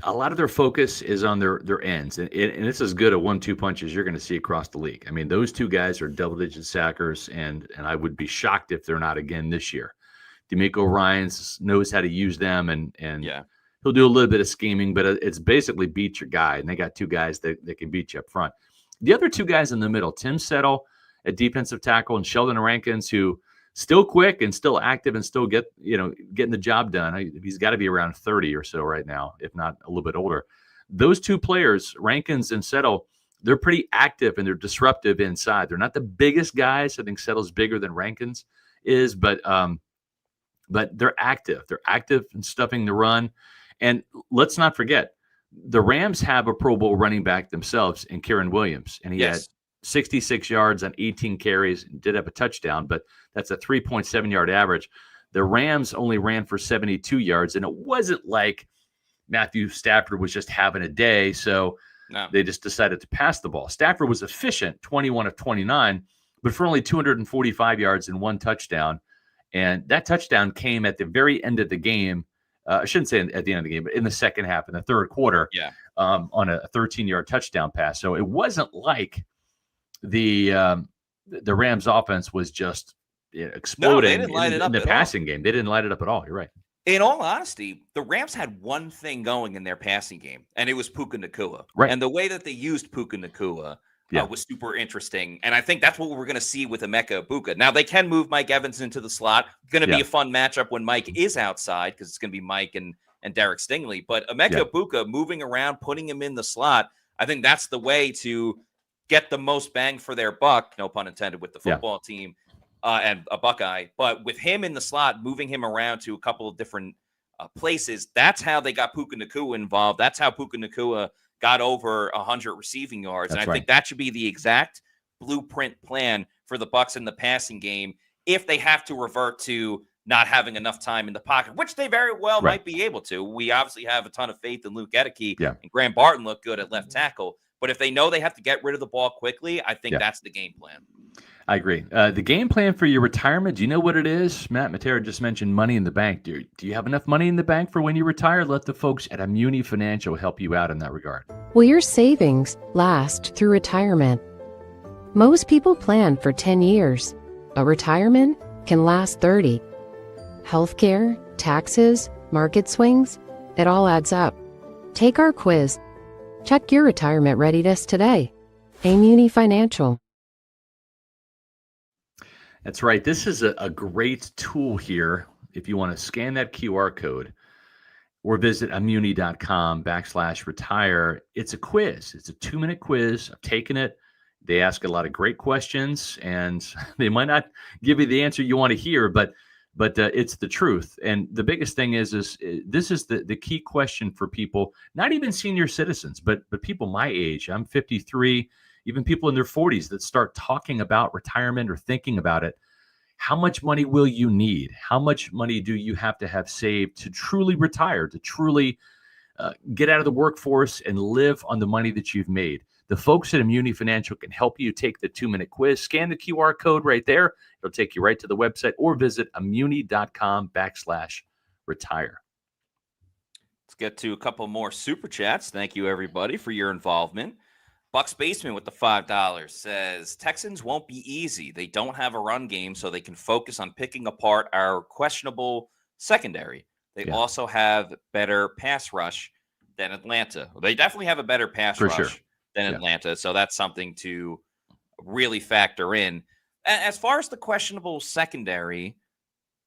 a lot of their focus is on their ends, and it's as good a 1-2 punch as you're going to see across the league. I mean, those two guys are double-digit sackers, and I would be shocked if they're not again this year. D'Amico Ryans knows how to use them, and Yeah. he'll do a little bit of scheming, but it's basically beat your guy, and they got two guys that can beat you up front. The other two guys in the middle, Tim Settle at defensive tackle and Sheldon Rankins, who still quick and still active and still getting the job done. He's got to be around 30 or so right now, if not a little bit older. Those two players, Rankins and Settle, they're pretty active and they're disruptive inside. They're not the biggest guys. I think Settle's bigger than Rankins is, but they're active. They're active in stuffing the run. And let's not forget, the Rams have a Pro Bowl running back themselves in Kieran Williams, and he had 66 yards on 18 carries and did have a touchdown, but that's a 3.7-yard average. The Rams only ran for 72 yards, and it wasn't like Matthew Stafford was just having a day, so they just decided to pass the ball. Stafford was efficient, 21 of 29, but for only 245 yards and one touchdown, and that touchdown came at the very end of the game. I shouldn't say at the end of the game, but in the second half, in the third quarter, on a 13-yard touchdown pass. So it wasn't like the Rams offense was just exploding in the passing game. They didn't light it up at all. You're right. In all honesty, the Rams had one thing going in their passing game, and it was Puka Nacua. Right. And the way that they used Puka Nacua was super interesting. And I think that's what we're going to see with Emeka Iabuka. Now, they can move Mike Evans into the slot. Going to be a fun matchup when Mike is outside, because it's going to be Mike and Derek Stingley. But Emeka Iabuka moving around, putting him in the slot, I think that's the way to get the most bang for their buck, no pun intended, with the football team and a Buckeye. But with him in the slot, moving him around to a couple of different places, that's how they got Puka Nacua involved. That's how Puka Nacua got over 100 receiving yards. That's and I think that should be the exact blueprint plan for the Bucs in the passing game if they have to revert to not having enough time in the pocket, which they very well might be able to. We obviously have a ton of faith in Luke Edeke, and Graham Barton looked good at left tackle. But if they know they have to get rid of the ball quickly, I think that's the game plan. I agree. The game plan for your retirement, do you know what it is? Matt Matera just mentioned money in the bank. Do you have enough money in the bank for when you retire? Let the folks at Immuni Financial help you out in that regard. Will your savings last through retirement? Most people plan for 10 years, but retirement can last 30. Healthcare, taxes, market swings, it all adds up. Take our quiz. Check your retirement readiness today. Immuni Financial. That's right. This is a great tool here if you want to scan that QR code or visit immuni.com/retire. It's a quiz. It's a 2-minute quiz. I've taken it. They ask a lot of great questions, and they might not give you the answer you want to hear, but it's the truth. And the biggest thing is this is the key question for people, not even senior citizens, but people my age. I'm 53. Even people in their 40s that start talking about retirement or thinking about it. How much money will you need? How much money do you have to have saved to truly retire, to truly get out of the workforce and live on the money that you've made? The folks at Immuni Financial can help you take the 2-minute quiz. Scan the QR code right there. It'll take you right to the website, or visit immuni.com/retire. Let's get to a couple more super chats. Thank you, everybody, for your involvement. Bucks Basement with the $5 says, Texans won't be easy. They don't have a run game, so they can focus on picking apart our questionable secondary. They also have better pass rush than Atlanta. They definitely have a better pass rush than Atlanta, so that's something to really factor in. As far as the questionable secondary,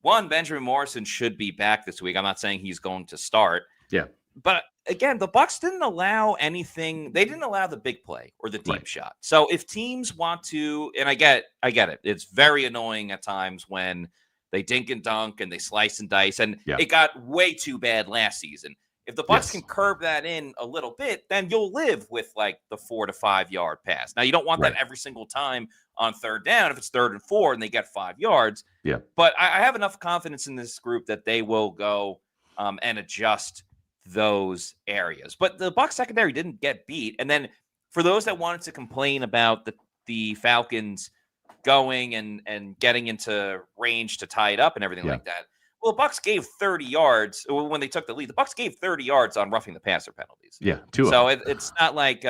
one, Benjamin Morrison should be back this week. I'm not saying he's going to start. Yeah. But again, the Bucs didn't allow anything. They didn't allow the big play or the deep shot. So if teams want to, and I get it. It's very annoying at times when they dink and dunk and they slice and dice, and it got way too bad last season. If the Bucs can curb that in a little bit, then you'll live with like the 4 to 5 yard pass. Now you don't want that every single time on third down if it's 3rd and 4 and they get 5 yards. Yeah. But I have enough confidence in this group that they will go and adjust those areas. But the Bucs secondary didn't get beat. And then for those that wanted to complain about the Falcons going and getting into range to tie it up and everything like that, Well, Bucs gave 30 yards when they took the lead. The Bucs gave 30 yards on roughing the passer penalties. Yeah, two. So it's not like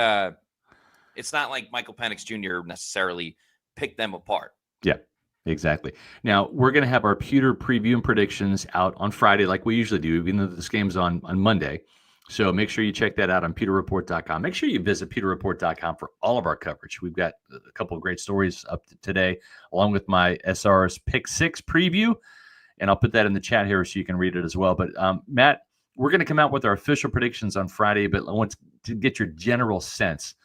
Michael Penix Jr. necessarily picked them apart. Yeah, exactly. Now we're going to have our Pewter preview and predictions out on Friday, like we usually do, even though this game's on Monday. So make sure you check that out on pewterreport.com. Make sure you visit pewterreport.com for all of our coverage. We've got a couple of great stories up to today, along with my SR's Pick 6 preview. And I'll put that in the chat here so you can read it as well. But Matt, we're going to come out with our official predictions on Friday, but I want to get your general sense.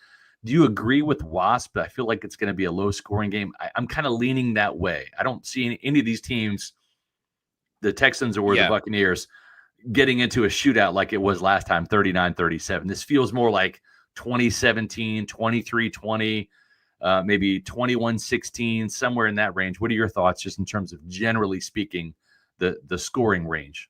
Do you agree with Wasp? I feel like it's going to be a low-scoring game. I'm kind of leaning that way. I don't see any of these teams, the Texans or the Buccaneers, getting into a shootout like it was last time, 39-37. This feels more like 2017, 23-20, maybe 21-16, somewhere in that range. What are your thoughts just in terms of, generally speaking, the scoring range?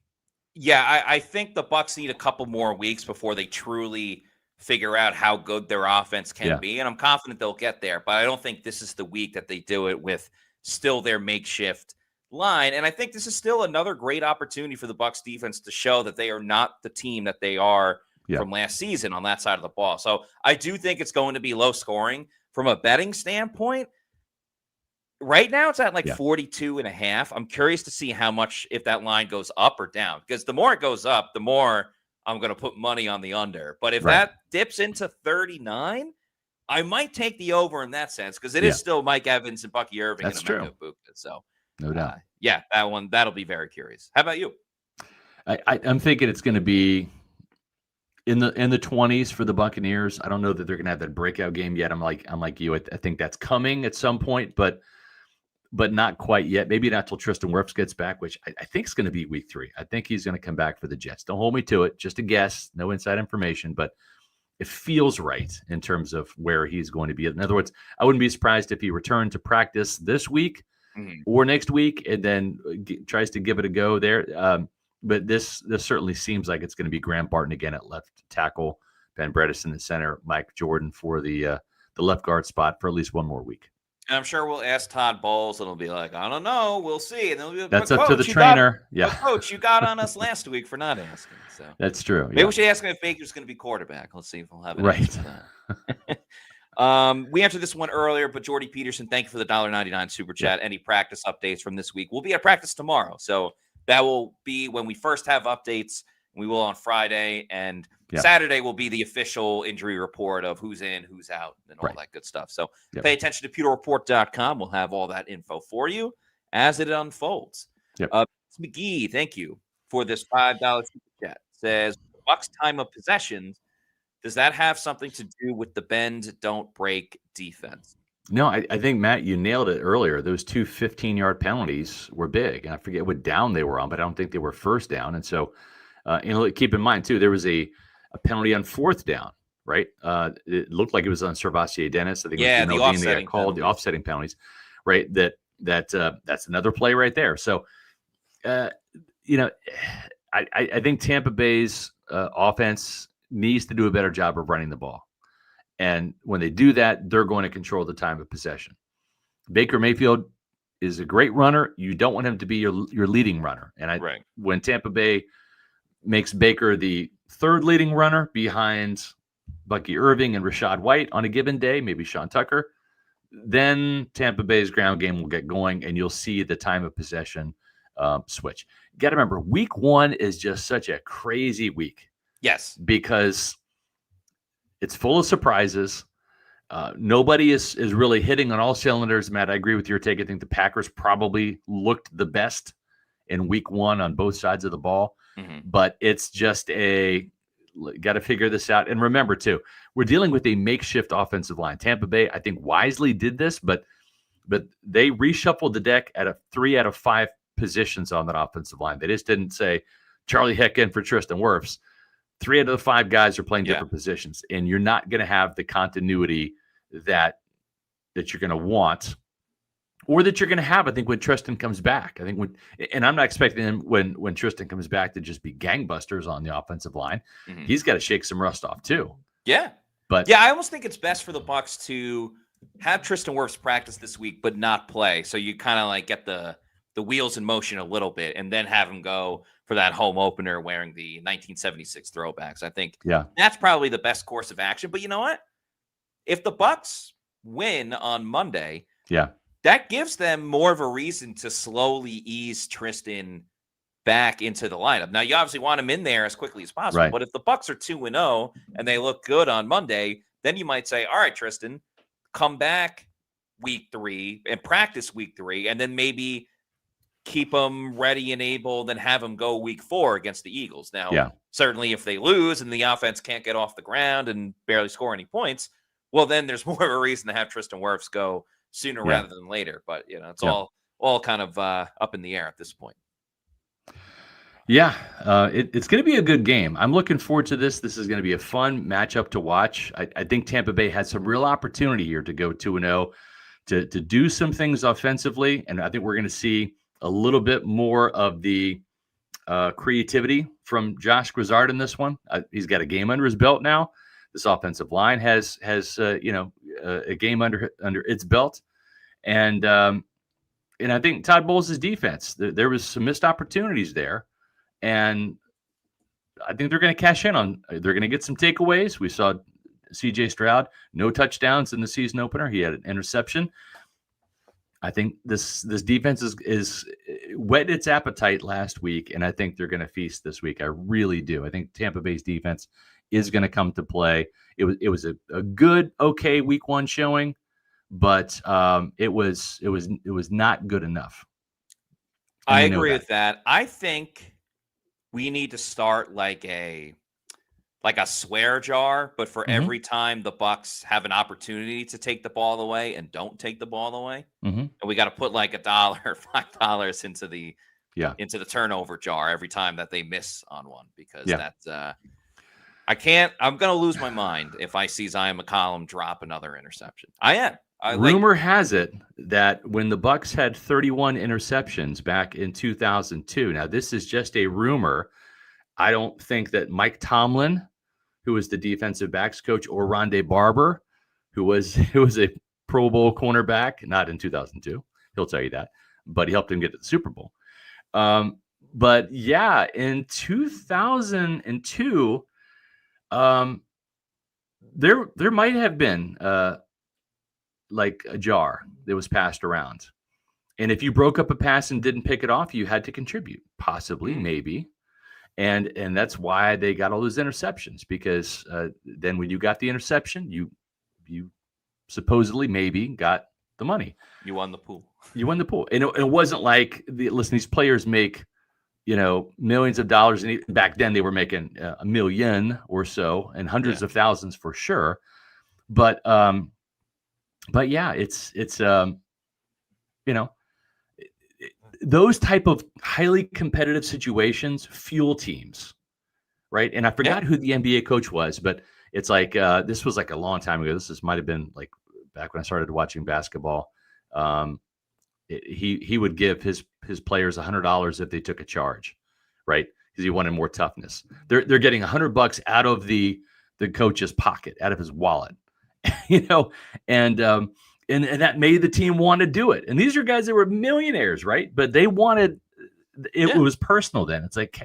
Yeah, I think the Bucs need a couple more weeks before they truly figure out how good their offense can be, and I'm confident they'll get there, but I don't think this is the week that they do it with still their makeshift line. And I think this is still another great opportunity for the Bucs defense to show that they are not the team that they are from last season on that side of the ball. So I do think it's going to be low scoring. From a betting standpoint, right now it's at 42.5. I'm curious to see how much, if that line goes up or down, because the more it goes up, the more I'm going to put money on the under. But if that dips into 39, I might take the over in that sense, because it is still Mike Evans and Bucky Irving and Iabuka. So no doubt. That'll be very curious. How about you? I'm thinking it's going to be in the 20s for the Buccaneers. I don't know that they're going to have that breakout game yet. I'm like you. I think that's coming at some point, but not quite yet. Maybe not till Tristan Wirfs gets back, which I think is going to be week 3. I think he's going to come back for the Jets. Don't hold me to it. Just a guess. No inside information, but it feels right in terms of where he's going to be. In other words, I wouldn't be surprised if he returned to practice this week or next week and then tries to give it a go there. But this certainly seems like it's going to be Graham Barton again at left tackle, Ben Bredesen at center, Mike Jordan for the left guard spot for at least one more week. And I'm sure we'll ask Todd Bowles, and he'll be like, I don't know. We'll see. And they'll be like, that's up to the trainer. Coach, you got on us last week for not asking. So that's true. Maybe we should ask him if Baker's going to be quarterback. Let's see if we'll have it. Right. We answered this one earlier, but Jordy Peterson, thank you for the $1.99 super chat. Any practice updates from this week? We'll be at practice tomorrow. So that will be when we first have updates. We will on Friday, and Saturday will be the official injury report of who's in, who's out, and all that good stuff. So pay attention to pewterreport.com. We'll have all that info for you as it unfolds. McGee, thank you for this $5 super chat. Says, Bucs time of possessions, does that have something to do with the bend, don't break defense? No, I think, Matt, you nailed it earlier. Those 2 15-yard penalties were big. And I forget what down they were on, but I don't think they were first down. And so, keep in mind, too, there was a penalty on 4th down, right? It looked like it was on Servassier Dennis. I think it was the offsetting called the offsetting penalties, right? That's another play right there. So, I think Tampa Bay's offense needs to do a better job of running the ball. And when they do that, they're going to control the time of possession. Baker Mayfield is a great runner. You don't want him to be your leading runner. And when Tampa Bay makes Baker the 3rd leading runner behind Bucky Irving and Rachaad White on a given day, maybe Sean Tucker, then Tampa Bay's ground game will get going, and you'll see the time of possession switch. You got to remember, week 1 is just such a crazy week. Yes. Because it's full of surprises. Nobody is really hitting on all cylinders. Matt, I agree with your take. I think the Packers probably looked the best in week 1 on both sides of the ball. But it's just got to figure this out. And remember, too, we're dealing with a makeshift offensive line. Tampa Bay, I think, wisely did this, but they reshuffled the deck at 3 out of 5 positions on that offensive line. They just didn't say Charlie Heck in for Tristan Wirfs. 3 out of the 5 guys are playing different positions, and you're not going to have the continuity that you're going to want, or that you're going to have, I think, when Tristan comes back. I think and I'm not expecting him when Tristan comes back to just be gangbusters on the offensive line. He's got to shake some rust off too. Yeah. But I almost think it's best for the Bucs to have Tristan Wirfs practice this week, but not play. So you kind of get the the wheels in motion a little bit and then have him go for that home opener wearing the 1976 throwbacks. I think that's probably the best course of action. But you know what? If the Bucs win on Monday, that gives them more of a reason to slowly ease Tristan back into the lineup. Now, you obviously want him in there as quickly as possible, but if the Bucs are 2-0 and they look good on Monday, then you might say, all right, Tristan, come back week 3 and practice week 3, and then maybe keep them ready and able, then have them go week 4 against the Eagles. Now, certainly if they lose and the offense can't get off the ground and barely score any points, well, then there's more of a reason to have Tristan Wirfs go sooner rather than later. But, it's all kind of up in the air at this point. Yeah, it's going to be a good game. I'm looking forward to this. This is going to be a fun matchup to watch. I think Tampa Bay had some real opportunity here to go 2-0, to do some things offensively, and I think we're going to see a little bit more of the creativity from Josh Grizzard in this one. He's got a game under his belt now. This offensive line has a game under its belt, and I think Todd Bowles' defense, there was some missed opportunities there. And I think they're going to cash in on. They're going to get some takeaways. We saw C.J. Stroud, no touchdowns in the season opener. He had an interception. I think this defense is whet its appetite last week, and I think they're going to feast this week. I really do. I think Tampa Bay's defense is going to come to play. It was a good, okay week 1 showing, but it was not good enough. And I agree with that. I think we need to start like a swear jar, but for every time the Bucs have an opportunity to take the ball away and don't take the ball away, and we got to put like $1 or $5 into the turnover jar every time that they miss on one, because that's I'm going to lose my mind if I see Zion McCollum drop another interception. Rumor has it that when the Bucs had 31 interceptions back in 2002, now this is just a rumor. I don't think that Mike Tomlin, who was the defensive backs coach, or Rondé Barber, who was a Pro Bowl cornerback, not in 2002, he'll tell you that, but he helped him get to the Super Bowl. But yeah, in 2002, there might have been like a jar that was passed around. And if you broke up a pass and didn't pick it off, you had to contribute, possibly, maybe. And that's why they got all those interceptions, because then when you got the interception, you supposedly maybe got the money. You won the pool. And it wasn't like, these players make, millions of dollars. And back then they were making $1 million or so, and hundreds of thousands for sure. But yeah, it's those type of highly competitive situations fuel teams, right? And I forgot who the NBA coach was, but it's like this was like a long time ago. This might have been like back when I started watching basketball. He would give his players $100 if they took a charge, right? Because he wanted more toughness. They're getting $100 out of the coach's pocket, out of his wallet. And that made the team want to do it. And these are guys that were millionaires, right? But they wanted it was personal then. It's like,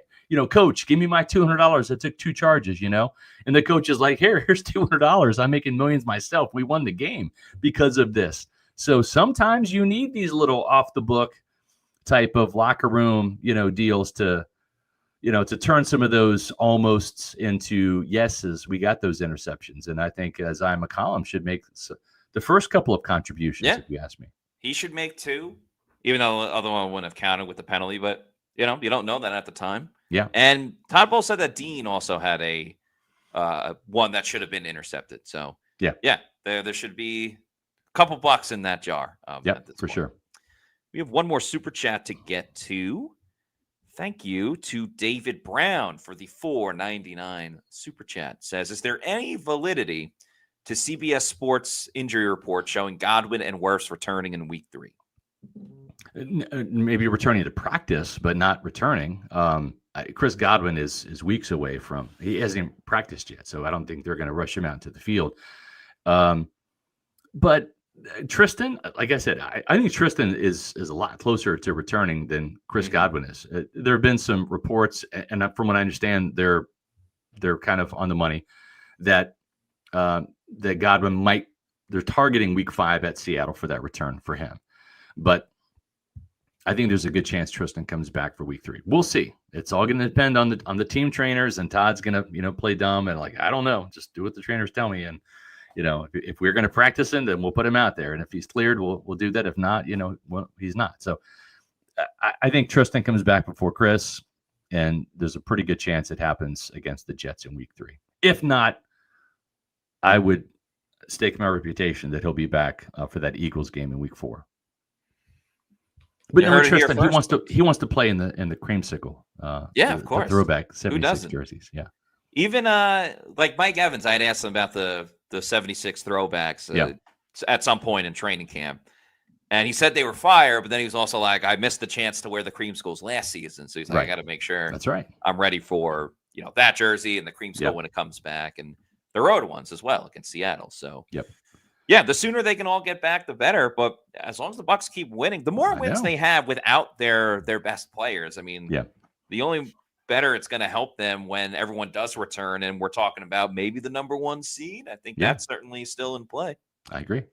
coach, give me my $200. I took 2 charges, and the coach is like, here's $200. I'm making millions myself. We won the game because of this. So sometimes you need these little off the book type of locker room, deals to turn some of those almosts into yeses. We got those interceptions. And I think Zion McCollum should make the first couple of contributions, if you ask me. He should make 2, even though the other one wouldn't have counted with the penalty. But, you don't know that at the time. Yeah. And Todd Bowles said that Dean also had a one that should have been intercepted. So, there should be a couple bucks in that jar. For sure. We have one more super chat to get to. Thank you to David Brown for the $4.99 super chat. Says, is there any validity to CBS Sports injury report showing Godwin and Wirfs returning in week 3? Maybe returning to practice, but not returning. Chris Godwin is weeks away from. He hasn't even practiced yet, so I don't think they're going to rush him out into the field. But Tristan, like I said, I think Tristan is a lot closer to returning than Chris Godwin is. There have been some reports, and from what I understand, they're kind of on the money that that Godwin they're targeting week 5 at Seattle for that return for him. But I think there's a good chance Tristan comes back for week 3. We'll see. It's all going to depend on the team trainers, and Todd's going to, play dumb and I don't know, just do what the trainers tell me. And, if we're going to practice him, then we'll put him out there. And if he's cleared, we'll do that. If not, well, he's not. So I think Tristan comes back before Chris, and there's a pretty good chance it happens against the Jets in week 3. If not, I would stake my reputation that he'll be back for that Eagles game in week 4. But Tristan, he wants to play in the creamsicle. Of course. The throwback 76 jerseys. Yeah. Even like Mike Evans, I'd asked him about the 76 throwbacks at some point in training camp. And he said they were fire, but then he was also like, I missed the chance to wear the creamsicles last season. So he's like, I got to make sure that's right. I'm ready for, that jersey and the creamsicle when it comes back, and the road ones as well against Seattle. So yeah, the sooner they can all get back, the better. But as long as the Bucs keep winning, the more wins they have without their best players, I mean, the only better it's going to help them when everyone does return, and we're talking about maybe the number 1 seed. I think that's certainly still in play. I agree.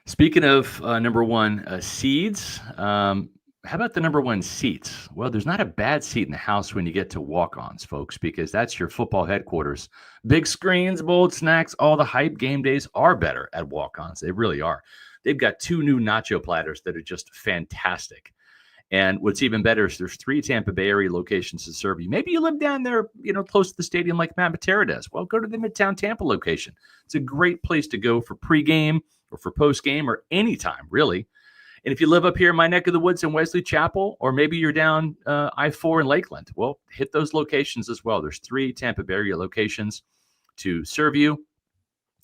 Speaking of number 1 seeds, how about the number 1 seats? Well, there's not a bad seat in the house when you get to Walk-Ons, folks, because that's your football headquarters. Big screens, bold snacks, all the hype. Game days are better at Walk-Ons. They really are. They've got 2 new nacho platters that are just fantastic. And what's even better is there's 3 Tampa Bay area locations to serve you. Maybe you live down there, close to the stadium like Matt Matera does. Well, go to the Midtown Tampa location. It's a great place to go for pregame or for postgame or anytime, really. And if you live up here in my neck of the woods in Wesley Chapel, or maybe you're down I-4 in Lakeland, well, hit those locations as well. There's 3 Tampa Bay area locations to serve you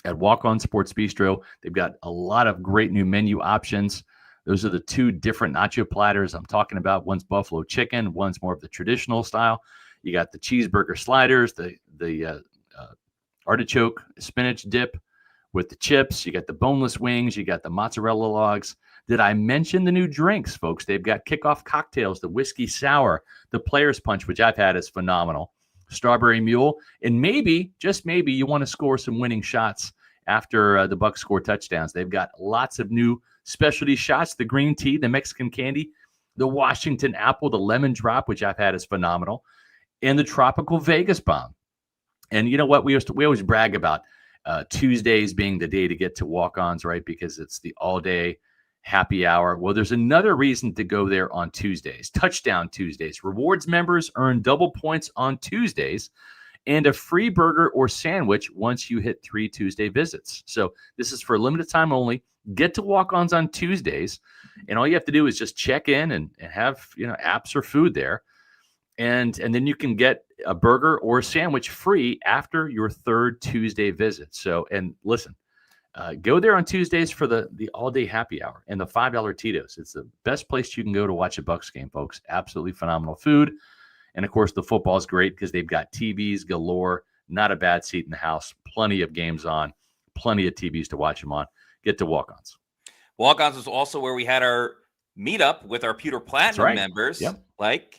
at Walk-On Sports Bistro. They've got a lot of great new menu options. Those are the 2 different nacho platters I'm talking about. One's buffalo chicken, one's more of the traditional style. You got the cheeseburger sliders, the artichoke spinach dip with the chips. You got the boneless wings. You got the mozzarella logs. Did I mention the new drinks, folks? They've got kickoff cocktails, the whiskey sour, the player's punch, which I've had is phenomenal, strawberry mule, and maybe, just maybe, you want to score some winning shots after the Bucs score touchdowns. They've got lots of new specialty shots, the green tea, the Mexican candy, the Washington apple, the lemon drop, which I've had is phenomenal, and the tropical Vegas bomb. And you know what? We always brag about Tuesdays being the day to get to Walk-Ons, right? Because it's the all-day happy hour. Well, there's another reason to go there on Tuesdays. Touchdown Tuesdays. Rewards members earn double points on Tuesdays and a free burger or sandwich once you hit 3 Tuesday visits. So this is for a limited time only. Get to Walk-Ons on Tuesdays, and all you have to do is just check in and have apps or food there, and then you can get a burger or a sandwich free after your 3rd Tuesday visit. So, and listen, go there on Tuesdays for the all-day happy hour and the $5 Tito's. It's the best place you can go to watch a Bucs game, folks. Absolutely phenomenal food. And, of course, the football is great because they've got TVs galore, not a bad seat in the house, plenty of games on, plenty of TVs to watch them on. Get to Walk-Ons. Walk-Ons is also where we had our meetup with our Pewter Platinum members. Yep.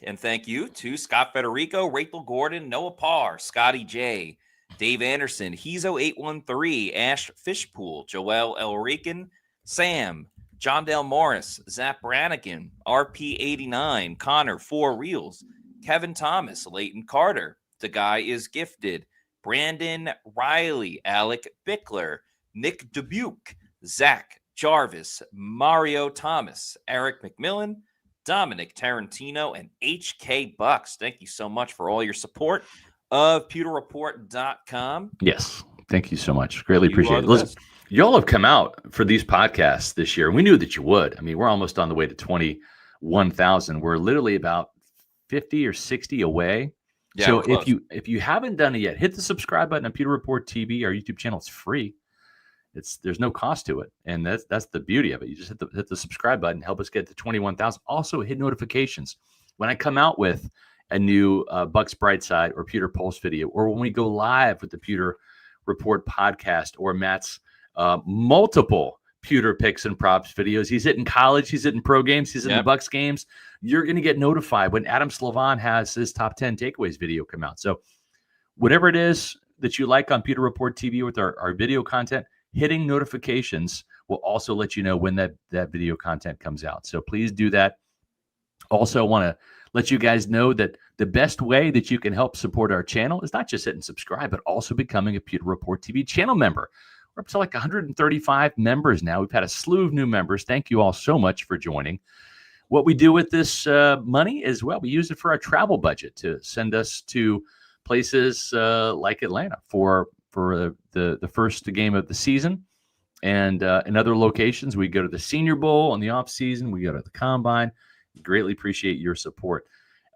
And thank you to Scott Federico, Rachel Gordon, Noah Parr, Scotty J, Dave Anderson, Hezo813, Ash Fishpool, Joel Elrican, Sam, John Dale Morris, Zach Brannigan, RP89, Connor, 4 Reels, Kevin Thomas, Leighton Carter, The Guy is Gifted, Brandon Riley, Alec Bickler, Nick Dubuque, Zach Jarvis, Mario Thomas, Eric McMillan, Dominic Tarantino, and HK Bucks. Thank you so much for all your support of PewterReport.com. Yes. Thank you so much. Greatly appreciate it. Listen, y'all have come out for these podcasts this year. We knew that you would. I mean, we're almost on the way to 21,000. We're literally about 50 or 60 away. Yeah, so if you haven't done it yet, hit the subscribe button on Pewter Report TV. Our YouTube channel is free. There's no cost to it, and that's the beauty of it. You just hit the subscribe button, help us get to 21,000. Also, hit notifications when I come out with a new Bucs Brightside or Pewter Pulse video, or when we go live with the Pewter Report podcast or Matt's multiple Pewter picks and props videos. He's hitting college. He's hitting pro games. He's in the Bucs games. You're going to get notified when Adam Slavon has his top 10 takeaways video come out. So whatever it is that you like on Pewter Report TV with our video content, hitting notifications will also let you know when that video content comes out. So please do that. Also, I want to let you guys know that the best way that you can help support our channel is not just hitting subscribe, but also becoming a Pewter Report TV channel member. We're up to like 135 members now. We've had a slew of new members. Thank you all so much for joining. What we do with this money is, well, we use it for our travel budget to send us to places like Atlanta for the first game of the season. And in other locations, we go to the Senior Bowl in the off season. We go to the Combine. Greatly appreciate your support.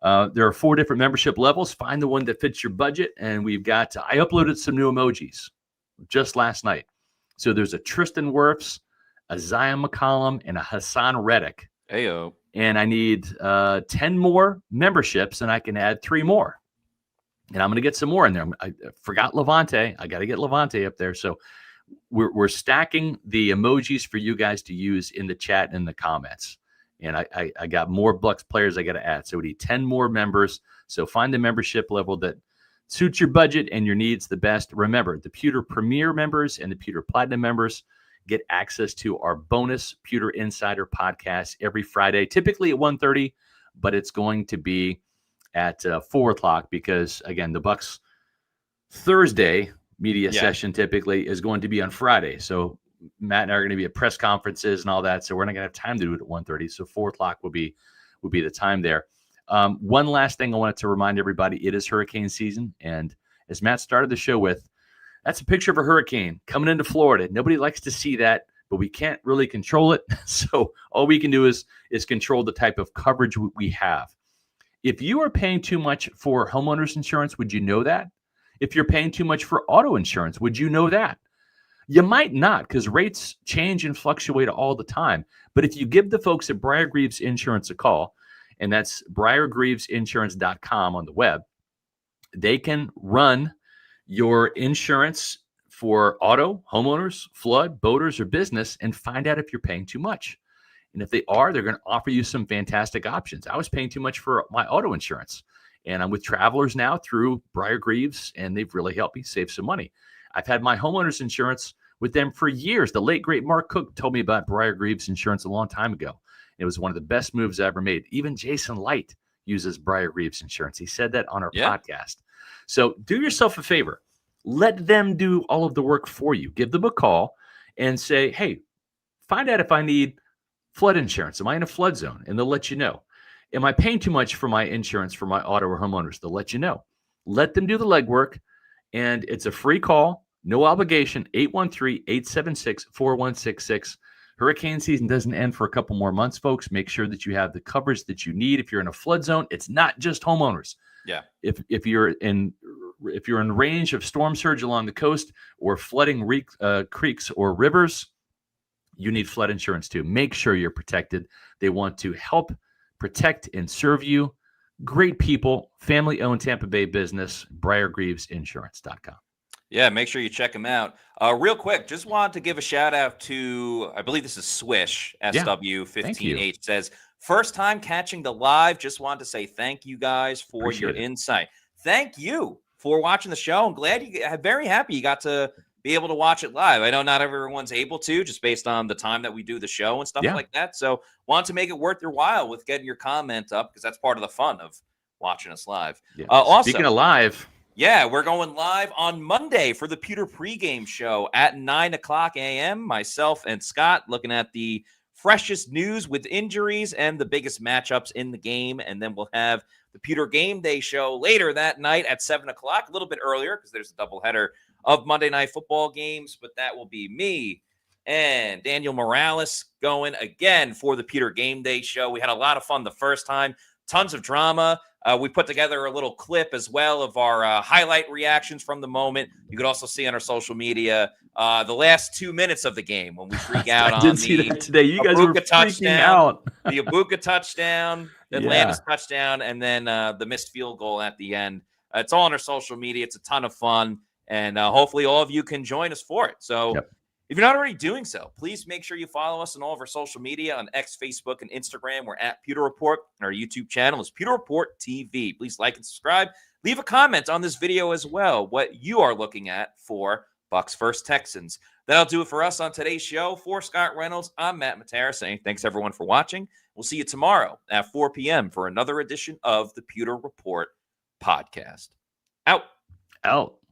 There are 4 different membership levels. Find the one that fits your budget. And we've got, I uploaded some new emojis just last night. So there's a Tristan Wirfs, a Zion McLaughlin, and a Hassan Reddick. Heyo. And I need 10 more memberships, and I can add 3 more. And I'm going to get some more in there. I forgot Levante. I got to get Levante up there. So we're stacking the emojis for you guys to use in the chat and the comments. And I got more Bucs players I got to add. So we need 10 more members. So find the membership level that suits your budget and your needs the best. Remember, the Pewter Premier members and the Pewter Platinum members get access to our bonus Pewter Insider podcast every Friday, typically at 1:30, but it's going to be at 4 o'clock because, again, the Bucs Thursday media session typically is going to be on Friday. So Matt and I are going to be at press conferences and all that, so we're not going to have time to do it at 1:30. So 4 o'clock will be the time there. One last thing I wanted to remind everybody, it is hurricane season, and as Matt started the show with, that's a picture of a hurricane coming into Florida. Nobody likes to see that, but we can't really control it. So all we can do is control the type of coverage we have. If you are paying too much for homeowners insurance, would you know that? If you're paying too much for auto insurance, would you know that? You might not, because rates change and fluctuate all the time. But if you give the folks at Briar Greaves Insurance a call, and that's briargreavesinsurance.com on the web, they can run your insurance for auto, homeowners, flood, boaters, or business and find out if you're paying too much. And if they are, they're going to offer you some fantastic options. I was paying too much for my auto insurance, and I'm with Travelers now through Briar Greaves, and they've really helped me save some money. I've had my homeowners insurance with them for years. The late, great Mark Cook told me about Briar Greaves Insurance a long time ago. It was one of the best moves I ever made. Even Jason Light uses Briar Greaves Insurance. He said that on our podcast. So do yourself a favor. Let them do all of the work for you. Give them a call and say, hey, find out if I need flood insurance. Am I in a flood zone? And they'll let you know. Am I paying too much for my insurance for my auto or homeowners? They'll let you know. Let them do the legwork, and it's a free call, no obligation, 813-876-4166. Hurricane season doesn't end for a couple more months, folks. Make sure that you have the coverage that you need. If you're in a flood zone, it's not just homeowners. Yeah. If you're in range of storm surge along the coast or flooding creeks or rivers, you need flood insurance too. Make sure you're protected. They want to help protect and serve you. Great people, family-owned Tampa Bay business, briargreavesinsurance.com. Yeah, make sure you check them out. Real quick, just wanted to give a shout out to, I believe this is Swish, SW15H, says, first time catching the live. Just wanted to say thank you guys for your insight. Thank you for watching the show. I'm glad very happy you got to be able to watch it live. I know not everyone's able to, just based on the time that we do the show and stuff like that. So wanted to make it worth your while with getting your comment up, because that's part of the fun of watching us live. Yeah. Also, speaking of live, yeah, we're going live on Monday for the Pewter pregame show at 9 o'clock a.m. Myself and Scott looking at the freshest news with injuries and the biggest matchups in the game. And then we'll have the Pewter Game Day show later that night at 7 o'clock, a little bit earlier because there's a doubleheader of Monday Night Football games. But that will be me and Daniel Morales going again for the Pewter Game Day show. We had a lot of fun the first time, tons of drama. We put together a little clip as well of our highlight reactions from the moment. You could also see on our social media the last 2 minutes of the game when we freak out on the see that today. You guys were freaking out. The Iabuka touchdown, the Landis touchdown, and then the missed field goal at the end. It's all on our social media. It's a ton of fun, and hopefully all of you can join us for it. So If you're not already doing so, please make sure you follow us on all of our social media on X, Facebook, and Instagram. We're at Pewter Report. And our YouTube channel is Pewter Report TV. Please like and subscribe. Leave a comment on this video as well, what you are looking at for Bucs vs. Texans. That'll do it for us on today's show. For Scott Reynolds, I'm Matt Matera saying thanks everyone for watching. We'll see you tomorrow at 4 p.m. for another edition of the Pewter Report podcast. Out.